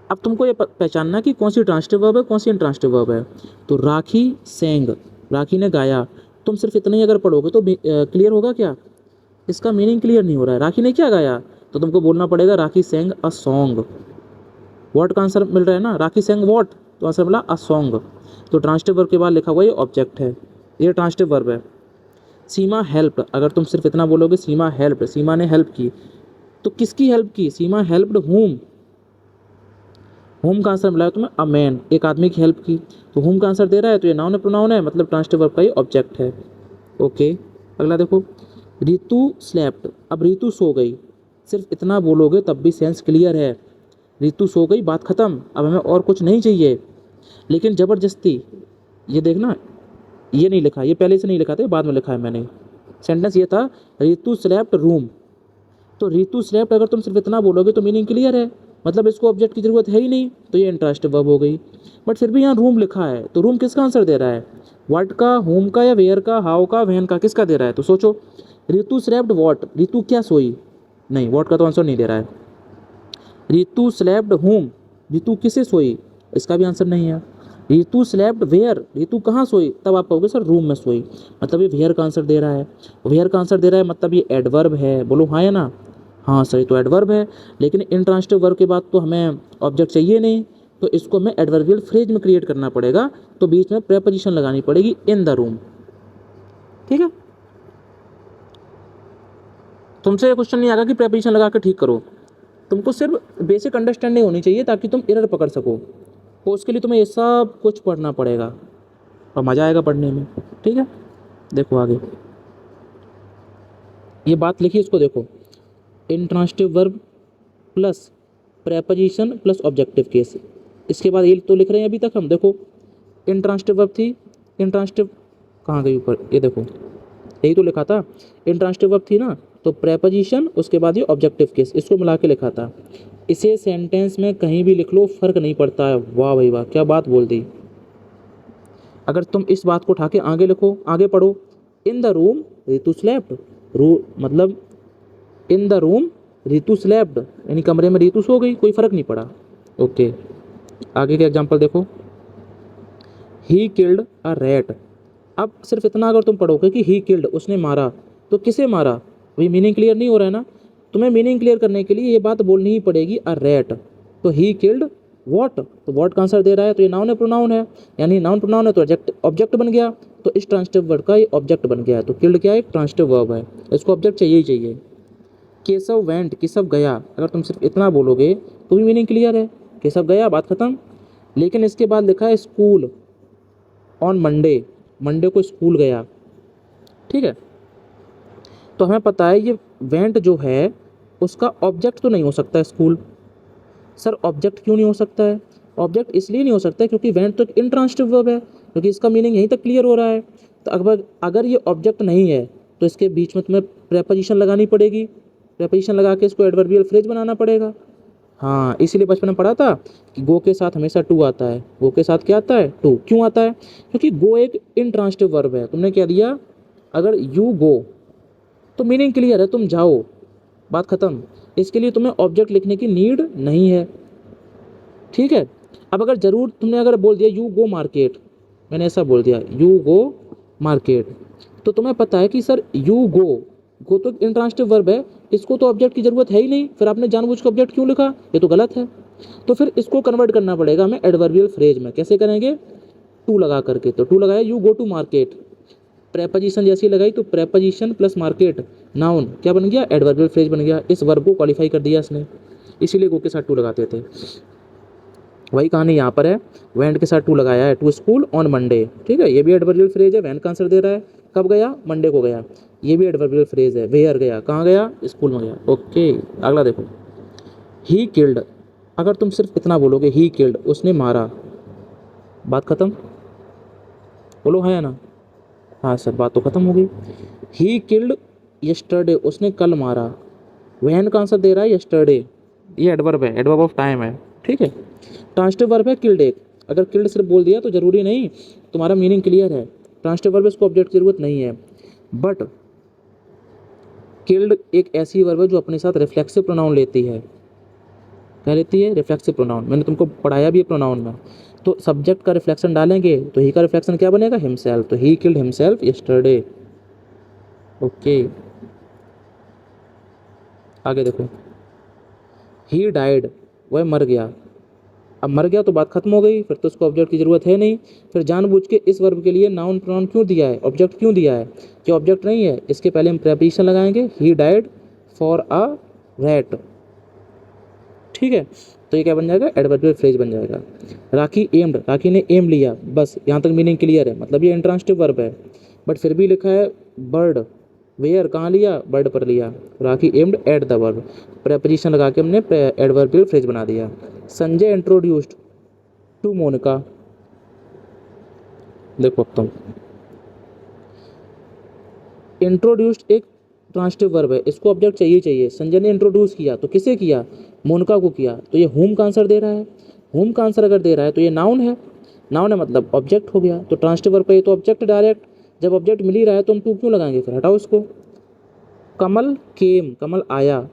Speaker 1: अब तुमको ये पहचानना कि कौन सी ट्रांसिटिव वर्ब है, कौन सी इंट्रांसिटिव वर्ब है। तो राखी सेंग, राखी ने गाया, तुम सिर्फ इतना ही अगर पढ़ोगे तो क्लियर होगा क्या? इसका मीनिंग क्लियर नहीं हो रहा है। राखी ने क्या गाया, तो तुमको बोलना पड़ेगा राखी सेंग अ सॉन्ग। व्हाट का आंसर मिल रहा है ना, राखी सेंग व्हाट, तो आंसर मिला अ सॉन्ग। तो ट्रांसिटिव वर्ब के बाद लिखा हुआ ये ऑब्जेक्ट है, ये ट्रांसिटिव वर्ब है। सीमा हेल्प, अगर तुम सिर्फ इतना बोलोगे सीमा हेल्प, सीमा ने हेल्प की, तो किसकी हेल्प की? सीमा हेल्प्ड हुम, होम का आंसर मिला है तुम्हें अ मैन, एक आदमी की हेल्प की। तो होम का आंसर दे रहा है, तो ये नाउन है प्रोनाउन है, मतलब ट्रांसिटिव वर्ब का ही ऑब्जेक्ट है। ओके, अगला देखो, रितु स्लेप्ट, अब रितु सो गई, सिर्फ इतना बोलोगे तब भी सेंस क्लियर है। रितु सो गई, बात खत्म, अब हमें और कुछ नहीं चाहिए। लेकिन ज़बरदस्ती, ये देखना, ये नहीं लिखा, ये पहले से नहीं लिखा था, बाद में लिखा है मैंने। सेंटेंस ये था, रितु स्लेप्ट रूम। तो रितु स्लेप्ट अगर तुम सिर्फ इतना बोलोगे तो मीनिंग क्लियर है, मतलब इसको ऑब्जेक्ट की जरूरत है ही नहीं, तो ये इंट्रांसिटिव वर्ब हो गई। बट फिर भी यहाँ रूम लिखा है, तो रूम किसका आंसर दे रहा है? व्हाट का, होम का या वेयर का, हाउ का, व्हेन का, किसका दे रहा है? तो सोचो, रितु स्लेप्ट व्हाट, रितु क्या सोई? नहीं, व्हाट का तो आंसर नहीं दे रहा है। रितु स्लेप्ट होम, रितु किसे सोई? इसका भी आंसर नहीं है। रितु स्लेप्ट वेयर, रितु कहाँ सोई? तब आप कहोगे सर रूम में सोई, मतलब ये वेयर का आंसर दे रहा है। वेयर का आंसर दे रहा है मतलब ये एडवर्ब है, बोलो हाँ या ना? हाँ सही, तो एडवर्ब है। लेकिन इंट्रांसिटिव वर्ब के बाद तो हमें ऑब्जेक्ट चाहिए नहीं, तो इसको हमें एडवर्बियल फ्रेज में क्रिएट करना पड़ेगा, तो बीच में प्रेपोजिशन लगानी पड़ेगी, इन द रूम। ठीक है, तुमसे ये क्वेश्चन नहीं आएगा कि प्रेपोजिशन लगा के ठीक करो, तुमको सिर्फ बेसिक अंडरस्टैंडिंग होनी चाहिए ताकि तुम एरर पकड़ सको, तो उसके लिए तुम्हें ये सब कुछ पढ़ना पड़ेगा और मज़ा आएगा पढ़ने में। ठीक है, देखो आगे ये बात लिखी, इसको देखो, intransitive verb plus preposition plus objective case. इसके बाद ये तो लिख रहे हैं अभी तक हम, देखो इंट्रांसिटिव वर्ब थी, इंट्रांसिटिव कहाँ गई ऊपर, ये देखो यही तो लिखा था, इंट्रांसिटिव वर्ब थी ना, तो प्रेपोजिशन उसके बाद ये ऑब्जेक्टिव केस, इसको मिला के लिखा था। इसे सेंटेंस में कहीं भी लिख लो, फर्क नहीं पड़ता है। वाह भाई वाह, क्या बात बोल दी। अगर तुम इस बात को उठा के आगे लिखो, आगे पढ़ो, इन द रूम रितु स्लेप्ट, रू मतलब इन द रूम रितु स्लेप्ट, यानी कमरे में रितु सो गई, कोई फर्क नहीं पड़ा। ओके, आगे के एग्जांपल देखो, ही किल्ड अ रैट। अब सिर्फ इतना अगर तुम पढ़ोगे कि ही किल्ड, उसने मारा, तो किसे मारा? वही मीनिंग क्लियर नहीं हो रहा है ना, तुम्हें मीनिंग क्लियर करने के लिए ये बात बोलनी ही पड़ेगी, अ रैट। तो ही किल्ड वॉट, तो वॉट का आंसर दे रहा है, तो ये नाउन है प्रोनाउन है, यानी नाउन प्रोनाउन है तो ऑब्जेक्ट बन गया, तो इस ट्रांसिटिव वर्ड का ये ऑब्जेक्ट बन गया है। तो किल्ड क्या है? एक ट्रांसिटिव वर्ब है, इसको ऑब्जेक्ट चाहिए ही चाहिए। केशव वेंट, केशव गया, अगर तुम सिर्फ इतना बोलोगे तो भी मीनिंग क्लियर है, केशव गया, बात खत्म। लेकिन इसके बाद लिखा है स्कूल ऑन मंडे, मंडे को स्कूल गया। ठीक है, तो हमें पता है ये वेंट जो है उसका ऑब्जेक्ट तो नहीं हो सकता है स्कूल। सर ऑब्जेक्ट क्यों नहीं हो सकता है? ऑब्जेक्ट इसलिए नहीं हो सकता है क्योंकि वेंट तो एक इंट्रांसिटिव वर्ब है, क्योंकि इसका मीनिंग यहीं तक क्लियर हो रहा है। तो अगर ये ऑब्जेक्ट नहीं है तो इसके बीच में तुम्हें प्रेपोजिशन लगानी पड़ेगी, प्रेपोजिशन लगा के इसको एडवर्बियल फ्रेज बनाना पड़ेगा। हाँ, इसीलिए बचपन में पढ़ा था कि गो के साथ हमेशा टू आता है। गो के साथ क्या आता है? टू। क्यों आता है? क्योंकि गो एक इंट्रांसिटिव वर्ब है। तुमने क्या दिया? अगर यू गो तो मीनिंग क्लियर है, तुम जाओ, बात खत्म। इसके लिए तुम्हें ऑब्जेक्ट लिखने की नीड नहीं है। ठीक है, अब अगर जरूर तुमने अगर बोल दिया यू गो मार्केट, मैंने ऐसा बोल दिया यू गो मार्केट, तो तुम्हें पता है कि सर यू गो तो इंट्रांसिटिव वर्ब है, इसको तो ऑब्जेक्ट की जरूरत है ही नहीं, फिर आपने जानबूझ के ऑब्जेक्ट क्यों लिखा? ये तो गलत है। तो फिर इसको कन्वर्ट करना पड़ेगा हमें एडवर्बियल फ्रेज में। कैसे करेंगे? टू लगा करके। तो टू लगाया, you go to market, preposition जैसी लगाई तो प्रेपोजिशन प्लस मार्केट, नाउन क्या बन गया? एडवर्बियल फ्रेज बन गया। इस वर्ब को क्वालिफाई कर दिया इसने, इसीलिए गो के साथ टू लगाते थे। वही कहानी यहाँ पर है, वेंट के साथ टू लगाया है, टू स्कूल ऑन मंडे। ठीक है, ये भी एडवर्बियल फ्रेज है, वेंट का आंसर दे रहा है, कब गया? मंडे को गया। ये भी एडवर्बियल फ्रेज है, वेयर गया, कहाँ गया? स्कूल में गया। ओके, अगला देखो, ही किल्ड। अगर तुम सिर्फ इतना बोलोगे ही किल्ड, उसने मारा, बात खत्म। बोलो है ना? हाँ सर, बात तो खत्म हो गई। ही किल्ड यस्टरडे, उसने कल मारा, वहन का आंसर दे रहा है यस्टरडे, ये एडवर्ब है, एडवर्ब ऑफ टाइम है। ठीक है, ट्रांसिटिव वर्ब है किल्ड एक, अगर किल्ड सिर्फ बोल दिया तो जरूरी नहीं, तुम्हारा मीनिंग क्लियर है। ट्रांसिटिव वर्ब, इसको ऑब्जेक्ट की जरूरत नहीं है। बट किल्ड एक ऐसी वर्ब है जो अपने साथ रिफ्लेक्सिव प्रोनाउन लेती है। क्या लेती है? Reflexive pronoun. मैंने तुमको पढ़ाया भी है प्रोनाउन में। तो सब्जेक्ट का रिफ्लेक्शन डालेंगे तो ही का रिफ्लेक्शन क्या बनेगा? हिमसेल्फ। तो he killed himself yesterday. Okay, आगे देखो, ही डाइड, वह मर गया। अब मर गया तो बात खत्म हो गई, फिर तो उसको ऑब्जेक्ट की जरूरत है नहीं। फिर जानबूझ के इस वर्ब के लिए नाउन प्रोनाउन क्यों दिया है? ऑब्जेक्ट क्यों दिया है? कि ऑब्जेक्ट नहीं है, इसके पहले हम प्रेपोजिशन लगाएंगे, he died for a rat. ठीक है, तो ये क्या बन जाएगा? एडवर्बियल फ्रेज बन जाएगा। राखी एम्ड, राखी ने एम लिया, बस यहाँ तक मीनिंग क्लियर है, मतलब ये इंट्रांसिटिव वर्ब है। बट फिर भी लिखा है बर्ड, वेयर कहाँ लिया? बर्ड पर लिया। Rakhi aimed at the verb, preposition लगा के हमने एडवर्बियल फ्रेज बना दिया। संजय इंट्रोड्यूस्ड टू मोनिका, देखो अब तुम, इंट्रोड्यूस्ड एक ट्रांसिटिव वर्ब है, इसको ऑब्जेक्ट चाहिए चाहिए। संजय ने इंट्रोड्यूस किया, तो किसे किया? मोनिका को किया, तो ये होम का आंसर दे रहा है। होम का आंसर अगर दे रहा है तो ये नाउन है, नाउन है मतलब ऑब्जेक्ट हो गया, तो ट्रांसिटिव वर्ब का ये तो ऑब्जेक्ट डायरेक्ट, जब ऑब्जेक्ट मिल ही रहा है तो हम टू क्यों लगाएंगे, फिर हटाओ इसको। कमल केम, कमल आया,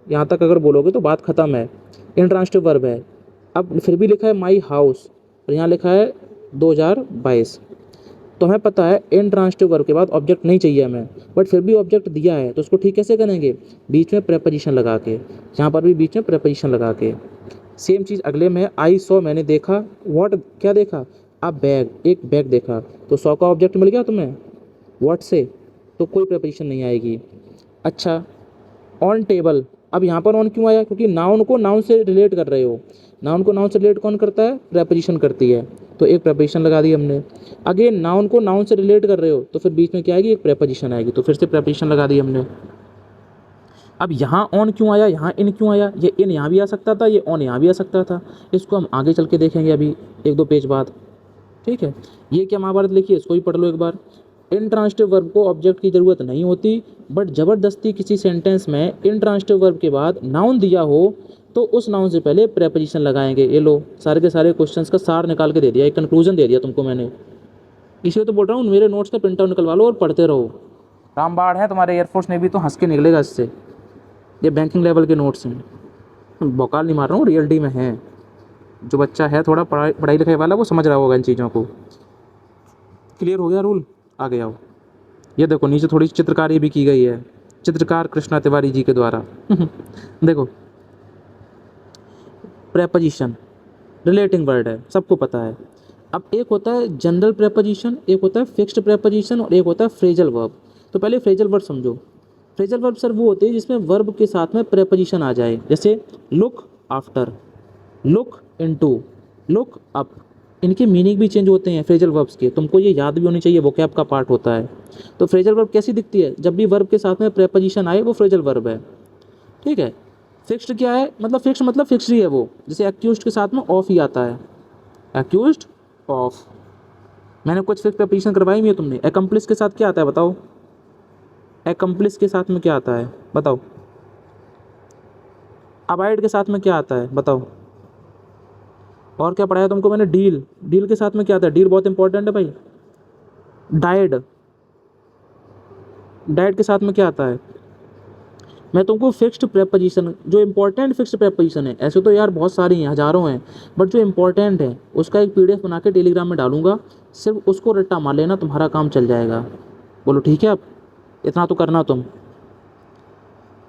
Speaker 1: यहाँ तक अगर बोलोगे तो बात खत्म है, इंट्रांसिटिव वर्ब है। अब फिर भी लिखा है माई हाउस और यहाँ लिखा है 2022, तो हमें पता है इंट्रांसिटिव वर्ब के बाद ऑब्जेक्ट नहीं चाहिए हमें, बट फिर भी ऑब्जेक्ट दिया है तो उसको ठीक कैसे करेंगे, बीच में प्रेपोजिशन लगा के, यहाँ पर भी बीच में प्रेपोजिशन लगा के। सेम चीज़ अगले में है, आई सॉ मैंने देखा, व्हाट क्या देखा, अ बैग एक बैग देखा, तो सॉ का ऑब्जेक्ट मिल गया तुम्हें, व्हाट से, तो कोई प्रेपोजिशन नहीं आएगी। अच्छा, ऑन टेबल, अब यहाँ पर ऑन क्यों आया, क्योंकि नाउन को नाउन से रिलेट कर रहे हो, नाउन को नाउन से रिलेट कौन करता है, प्रेपोजिशन करती है, तो एक प्रेपोजिशन लगा दी हमने। अगेन नाउन को नाउन से रिलेट कर रहे हो तो फिर बीच में क्या आएगी, एक प्रेपोजिशन आएगी, तो फिर से प्रेपोजिशन लगा दी हमने। अब यहाँ ऑन क्यों आया, यहाँ इन क्यों आया, ये इन यहाँ भी आ सकता था, ये ऑन यहाँ भी आ सकता था, इसको हम आगे चल के देखेंगे अभी एक दो पेज बाद, ठीक है। ये क्या महाभारत लिखी है, इसको भी पढ़ लो एक बार। इंट्रांसिटिव वर्ब को ऑब्जेक्ट की ज़रूरत नहीं होती, बट ज़बरदस्ती किसी सेंटेंस में इंट्रांसिटिव वर्ब के बाद नाउन दिया हो तो उस नाउन से पहले प्रेपोजिशन लगाएंगे। ये लो सारे के सारे क्वेश्चंस का सार निकाल के दे दिया, एक कंक्लूजन दे दिया तुमको मैंने, इसलिए तो बोल रहा हूँ मेरे नोट्स का प्रिंट आउट निकलवा लो और पढ़ते रहो। रामबाड़ है तुम्हारे एयरफोर्स नेवी तो हंस के निकलेगा इससे, ये बैंकिंग लेवल के नोट्स हैं, बौकाल नहीं मार रहा हूँ, रियल डी में है। जो बच्चा है थोड़ा पढ़ाई लिखाई वाला वो समझ रहा होगा इन चीज़ों को। क्लियर हो गया रूल, आ गया हो। ये देखो नीचे थोड़ी चित्रकारी भी की गई है, चित्रकार कृष्णा तिवारी जी के द्वारा देखो प्रेपोजिशन रिलेटिंग वर्ड है, सबको पता है। अब एक होता है जनरल प्रेपोजिशन, एक होता है फिक्स्ड प्रेपोजिशन और एक होता है फ्रेजल वर्ब। तो पहले फ्रेजल वर्ब समझो। फ्रेजल वर्ब सर वो होते हैं जिसमें वर्ब के साथ में प्रेपोजिशन आ जाए, जैसे look after, look into, look up, इनके मीनिंग भी चेंज होते हैं फ्रेजल वर्ब्स के, तुमको ये याद भी होनी चाहिए, वोकैब का पार्ट होता है। तो फ्रेजल वर्ब कैसी दिखती है, जब भी वर्ब के साथ में प्रेपोजिशन आए वो फ्रेजल वर्ब है, ठीक है। फिक्स्ड क्या है, मतलब फिक्स्ड मतलब फिक्स्ड ही है वो, जैसे एक्यूज्ड के साथ में ऑफ ही आता है, एक्यूज्ड ऑफ। मैंने कुछ फिक्स प्रेपोजिशन करवाई नहीं है तुमने। एकम्प्लिस के साथ क्या आता है बताओ, एकम्प्लिस के साथ में क्या आता है बताओ, अबाइड के साथ में क्या आता है बताओ, और क्या पढ़ाया तुमको मैंने, डील, डील के साथ में क्या आता है, डील बहुत इंपॉर्टेंट है भाई। डाइड, डाइड के साथ में क्या आता है। मैं तुमको फिक्स्ड प्रेपोजिशन, जो इंपॉर्टेंट फिक्स्ड प्रेपोजिशन है, ऐसे तो यार बहुत सारी हैं, हज़ारों हैं, बट जो इंपॉर्टेंट है उसका एक पीडीएफ बना के टेलीग्राम में डालूंगा, सिर्फ उसको रट्टा मार लेना, तुम्हारा काम चल जाएगा। बोलो ठीक है, अब इतना तो करना तुम।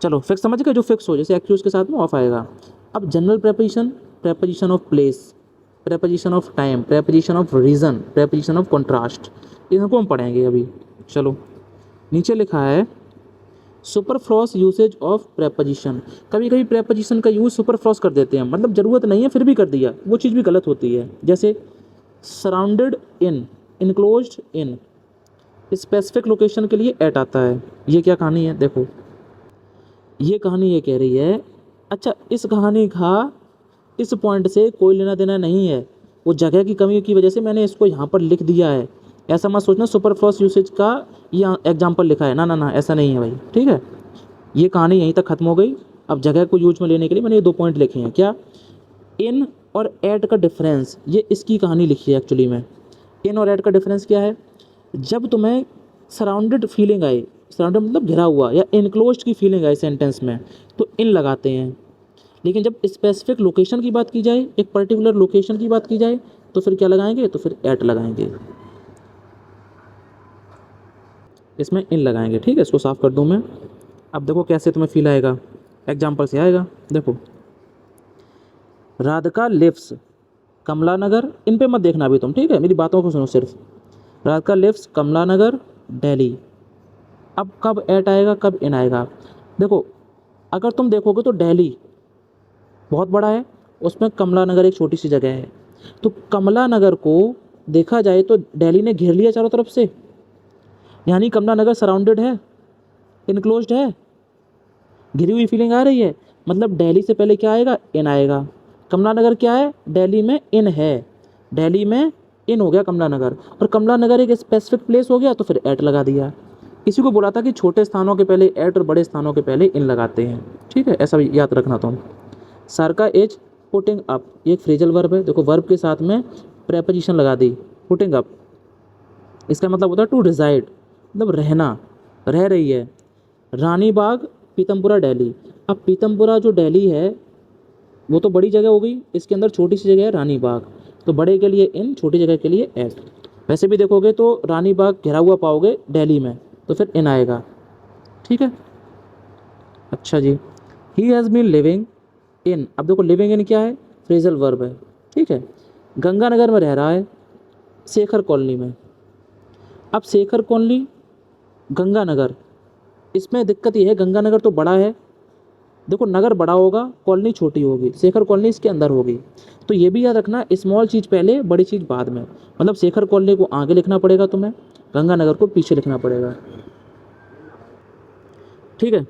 Speaker 1: चलो फिक्स समझ गए, जो फिक्स हो, जैसे एक्यूज के साथ में ऑफ आएगा। अब general preposition, preposition of place, preposition of time, preposition of reason, preposition of contrast, इनको हम पढ़ेंगे अभी। चलो नीचे लिखा है सुपरफ्लॉस यूसेज ऑफ प्रेपोजिशन। कभी कभी प्रेपोजिशन का यूज़ सुपरफ्लॉस कर देते हैं, मतलब ज़रूरत नहीं है फिर भी कर दिया, वो चीज़ भी गलत होती है। जैसे सराउंडेड इन, इनक्लोज्ड इन, स्पेसिफिक लोकेशन के लिए एट आता है। ये क्या कहानी है, देखो ये कहानी ये कह रही है, अच्छा इस कहानी का इस पॉइंट से कोई लेना देना नहीं है, वो जगह की कमी की वजह से मैंने इसको यहाँ पर लिख दिया है, ऐसा मत सोचना सुपरफ्लॉस यूसेज का ये एग्जाम्पल लिखा है, ना ना ना ऐसा नहीं है भाई, ठीक है। ये कहानी यहीं तक खत्म हो गई। अब जगह को यूज में लेने के लिए मैंने ये दो पॉइंट लिखे हैं, क्या, इन और एट का डिफरेंस, ये इसकी कहानी लिखी है एक्चुअली में। इन और एट का डिफरेंस क्या है, जब तुम्हें सराउंडेड फीलिंग आई, सराउंडेड मतलब घिरा हुआ या इनक्लोज्ड की फीलिंग आई सेंटेंस में, तो इन लगाते हैं। लेकिन जब स्पेसिफिक लोकेशन की बात की जाए, एक पर्टिकुलर लोकेशन की बात की जाए, तो फिर क्या लगाएंगे, तो फिर एट लगाएंगे, इसमें इन लगाएंगे, ठीक है। इसको साफ कर दूं मैं। अब देखो कैसे तुम्हें फील आएगा, एग्जाम्पल से आएगा। देखो राधिका लिव्स कमला नगर, इन पे मत देखना अभी तुम, ठीक है, मेरी बातों को सुनो सिर्फ। राधिका लिव्स कमला नगर दिल्ली। अब कब एट आएगा, कब इन आएगा, देखो अगर तुम देखोगे तो दिल्ली बहुत बड़ा है, उसमें कमला नगर एक छोटी सी जगह है, तो कमला नगर को देखा जाए तो दिल्ली ने घेर लिया चारों तरफ से, यानी कमला नगर सराउंडेड है, इनक्लोज्ड है, घिरी हुई फीलिंग आ रही है, मतलब दिल्ली से पहले क्या आएगा, इन आएगा। कमला नगर क्या है, दिल्ली में इन है, दिल्ली में इन हो गया कमला नगर, और कमला नगर एक स्पेसिफिक प्लेस हो गया तो फिर एट लगा दिया। इसी को बोला था कि छोटे स्थानों के पहले एट और बड़े स्थानों के पहले इन लगाते हैं, ठीक है, ऐसा भी याद रखना तुम। सर का एज पुटिंग अप, ये एक फ्रेजल वर्ब है, देखो वर्ब के साथ में प्रेपोजिशन लगा दी, पुटिंग अप, इसका मतलब होता है टू रिजाइड, मतलब रहना, रह रही है। रानी बाग पीतमपुरा दिल्ली। अब पीतमपुरा जो दिल्ली है वो तो बड़ी जगह हो गई, इसके अंदर छोटी सी जगह है रानी बाग, तो बड़े के लिए इन, छोटी जगह के लिए एट। वैसे भी देखोगे तो रानी बाग घिरा हुआ पाओगे दिल्ली में, तो फिर इन आएगा। ठीक है, अच्छा जी। He has been living in, अब देखो लिविंग इन क्या है, फ्रेजल वर्ब है। ठीक है, गंगानगर में रह रहा है, शेखर कॉलोनी में। अब शेखर कॉलोनी, गंगानगर, इसमें दिक्कत ये है गंगानगर तो बड़ा है, देखो नगर बड़ा होगा, कॉलोनी छोटी होगी, शेखर कॉलोनी इसके अंदर होगी। तो ये भी याद रखना, स्मॉल चीज़ पहले, बड़ी चीज़ बाद में, मतलब शेखर कॉलोनी को आगे लिखना पड़ेगा तुम्हें, गंगानगर को पीछे लिखना पड़ेगा। ठीक है,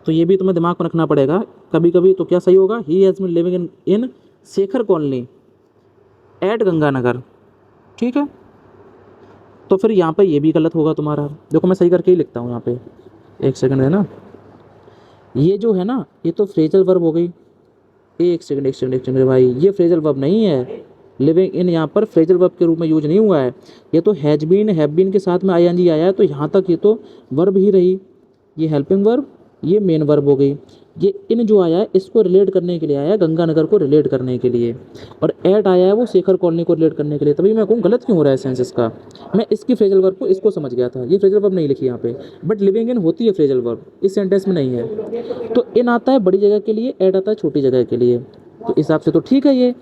Speaker 1: तो ये भी तुम्हें दिमाग में रखना पड़ेगा कभी कभी। तो क्या सही होगा, he has been living in Shekhar colony at Ganganagar. ठीक है, तो फिर यहाँ पे ये भी गलत होगा तुम्हारा, देखो मैं सही करके ही लिखता हूँ यहाँ पे, एक सेकंड है ना, ये जो है ना ये तो फ्रेजल वर्ब हो गई। एक सेकंड एक सेकंड एक सेकंड भाई, ये फ्रेजल वर्ब नहीं है, लिविंग इन यहाँ पर फ्रेजल वर्ब के रूप में यूज नहीं हुआ है, ये तो हैज बीन हैव बीन के साथ में आईएनजी आया है, तो यहाँ तक ये तो वर्ब ही रही, ये हेल्पिंग वर्ब, ये मेन वर्ब हो गई। ये इन जो आया है इसको रिलेट करने के लिए आया है, गंगानगर को रिलेट करने के लिए, और एट आया है वो शेखर कॉलोनी को रिलेट करने के लिए। तभी मैं कहूँ गलत क्यों हो रहा है सेंस इसका, मैं इसकी फ्रेजल वर्ब को इसको समझ गया था, ये फ्रेजल वर्ब नहीं लिखी यहाँ पे, बट लिविंग इन होती है फ्रेजल वर्ब, इस सेंटेंस में नहीं है। तो इन आता है बड़ी जगह के लिए, एट आता है छोटी जगह के लिए, तो इस हिसाब से तो ठीक है, ये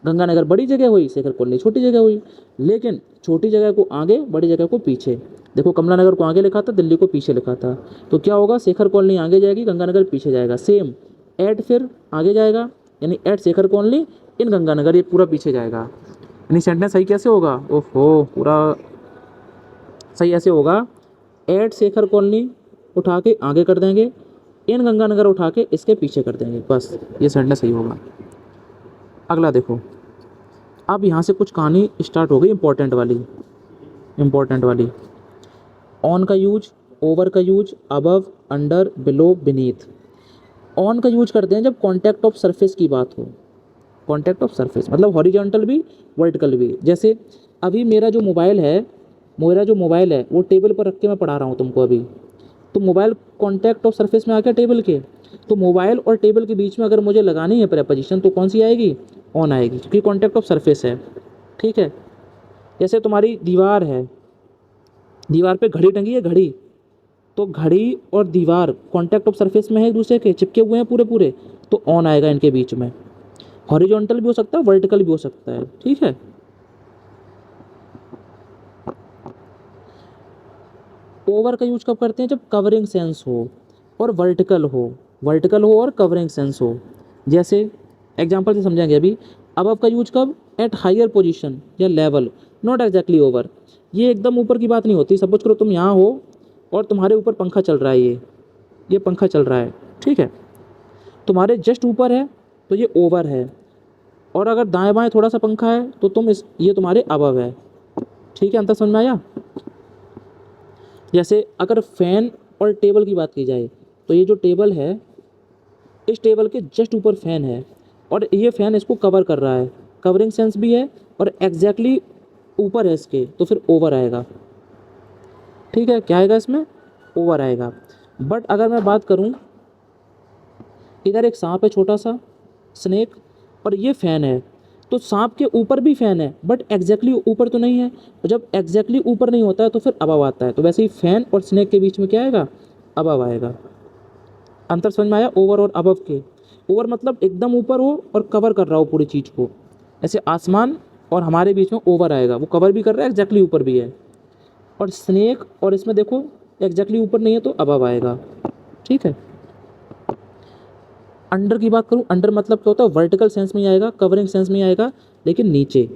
Speaker 1: गंगानगर बड़ी जगह हुई, शेखर कॉलोनी छोटी जगह हुई, लेकिन छोटी जगह को आगे, बड़ी जगह को पीछे। देखो कमला नगर को आगे लिखा था, दिल्ली को पीछे लिखा था, तो क्या होगा, शेखर कॉलोनी आगे जाएगी, गंगानगर पीछे जाएगा। सेम एट फिर आगे जाएगा, यानी at Shekhar colony in Ganganagar, ये पूरा पीछे जाएगा। यानी सेंटेंस सही कैसे होगा, ओहो पूरा सही ऐसे होगा, एट शेखर कॉलोनी उठा के आगे कर देंगे, इन गंगानगर उठा के इसके पीछे कर देंगे, बस ये सेंटेंस सही होगा। अगला देखो, अब यहाँ से कुछ कहानी स्टार्ट हो गई इंपॉर्टेंट वाली, इंपॉर्टेंट वाली। ऑन का यूज, ओवर का use, above, under, below, beneath. On का यूज करते हैं जब कॉन्टैक्ट ऑफ सरफेस की बात हो, कॉन्टैक्ट ऑफ सरफेस मतलब हॉरिजॉन्टल भी वर्टिकल भी। जैसे अभी मेरा जो मोबाइल है वो टेबल पर रख के मैं पढ़ा रहा हूँ तुमको अभी, तो मोबाइल कॉन्टैक्ट ऑफ सरफेस में आ गया टेबल के, तो मोबाइल और टेबल के बीच में अगर मुझे लगानी है प्रेपोजिशन तो कौन सी आएगी, ऑन आएगी, क्योंकि कॉन्टैक्ट ऑफ सरफेस है। ठीक है, जैसे तुम्हारी दीवार है, दीवार पे घड़ी टंगी है, घड़ी, तो घड़ी और दीवार कॉन्टैक्ट ऑफ सरफेस में है, एक दूसरे के चिपके हुए हैं पूरे पूरे, तो ऑन आएगा इनके बीच में। हॉरिजॉन्टल भी हो सकता है, वर्टिकल भी हो सकता है। ठीक है, ओवर का यूज कब करते हैं, जब कवरिंग सेंस हो और वर्टिकल हो और कवरिंग सेंस हो। जैसे एग्जांपल से समझेंगे अभी, अबव का यूज कब, एट हायर पोजीशन या लेवल, नॉट एग्जैक्टली ओवर, ये एकदम ऊपर की बात नहीं होती। सपोज करो तुम यहाँ हो और तुम्हारे ऊपर पंखा चल रहा है, ये पंखा चल रहा है, ठीक है, तुम्हारे जस्ट ऊपर है तो ये ओवर है, और अगर दाएं बाएं थोड़ा सा पंखा है तो ये तुम्हारे अबव है। ठीक है, अंतर समझ में आया। जैसे अगर फैन और टेबल की बात की जाए तो ये जो टेबल है, इस टेबल के जस्ट ऊपर फैन है और ये फैन इसको कवर कर रहा है, कवरिंग सेंस भी है और एग्जैक्टली ऊपर है इसके, तो फिर ओवर आएगा। ठीक है, क्या आएगा इसमें, ओवर आएगा। बट अगर मैं बात करूं, इधर एक सांप है छोटा सा स्नेक, और ये फैन है, तो सांप के ऊपर भी फैन है बट एग्जैक्टली ऊपर तो नहीं है, और जब एग्जैक्टली ऊपर नहीं होता है तो फिर अबव आता है, तो वैसे ही फैन और स्नेक के बीच में क्या आएगा, अबव आएगा। अंतर समझ में आया ओवर और अबव के। ओवर मतलब एकदम ऊपर हो और कवर कर रहा हो पूरी चीज़ को, ऐसे आसमान और हमारे बीच में ओवर आएगा, वो कवर भी कर रहा है एग्जैक्टली ऊपर भी है। और स्नेक और इसमें देखो एग्जैक्टली ऊपर नहीं है तो अबव आएगा। ठीक है, अंडर की बात करूँ, अंडर मतलब क्या होता है, वर्टिकल सेंस में ही आएगा, कवरिंग सेंस में ही आएगा, लेकिन नीचे।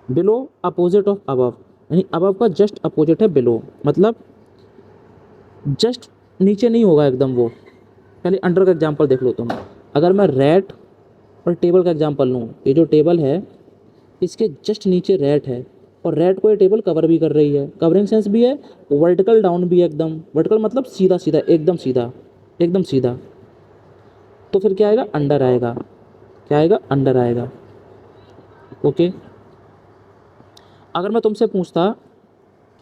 Speaker 1: बिलो अपोजिट ऑफ अबव, यानी अबव का जस्ट अपोजिट है बिलो, मतलब जस्ट नीचे नहीं होगा एकदम वो। पहले अंडर का एग्जांपल देख लो तुम, अगर मैं रैट और टेबल का एग्जांपल लूँ, ये जो टेबल है इसके जस्ट नीचे रैट है, और रैट को ये टेबल कवर भी कर रही है, कवरिंग सेंस भी है, वर्टिकल डाउन भी है एकदम, वर्टिकल मतलब सीधा सीधा, एकदम सीधा, एकदम सीधा, तो फिर क्या आएगा, अंडर आएगा। क्या आएगा, अंडर आएगा। ओके। अगर मैं तुमसे पूछता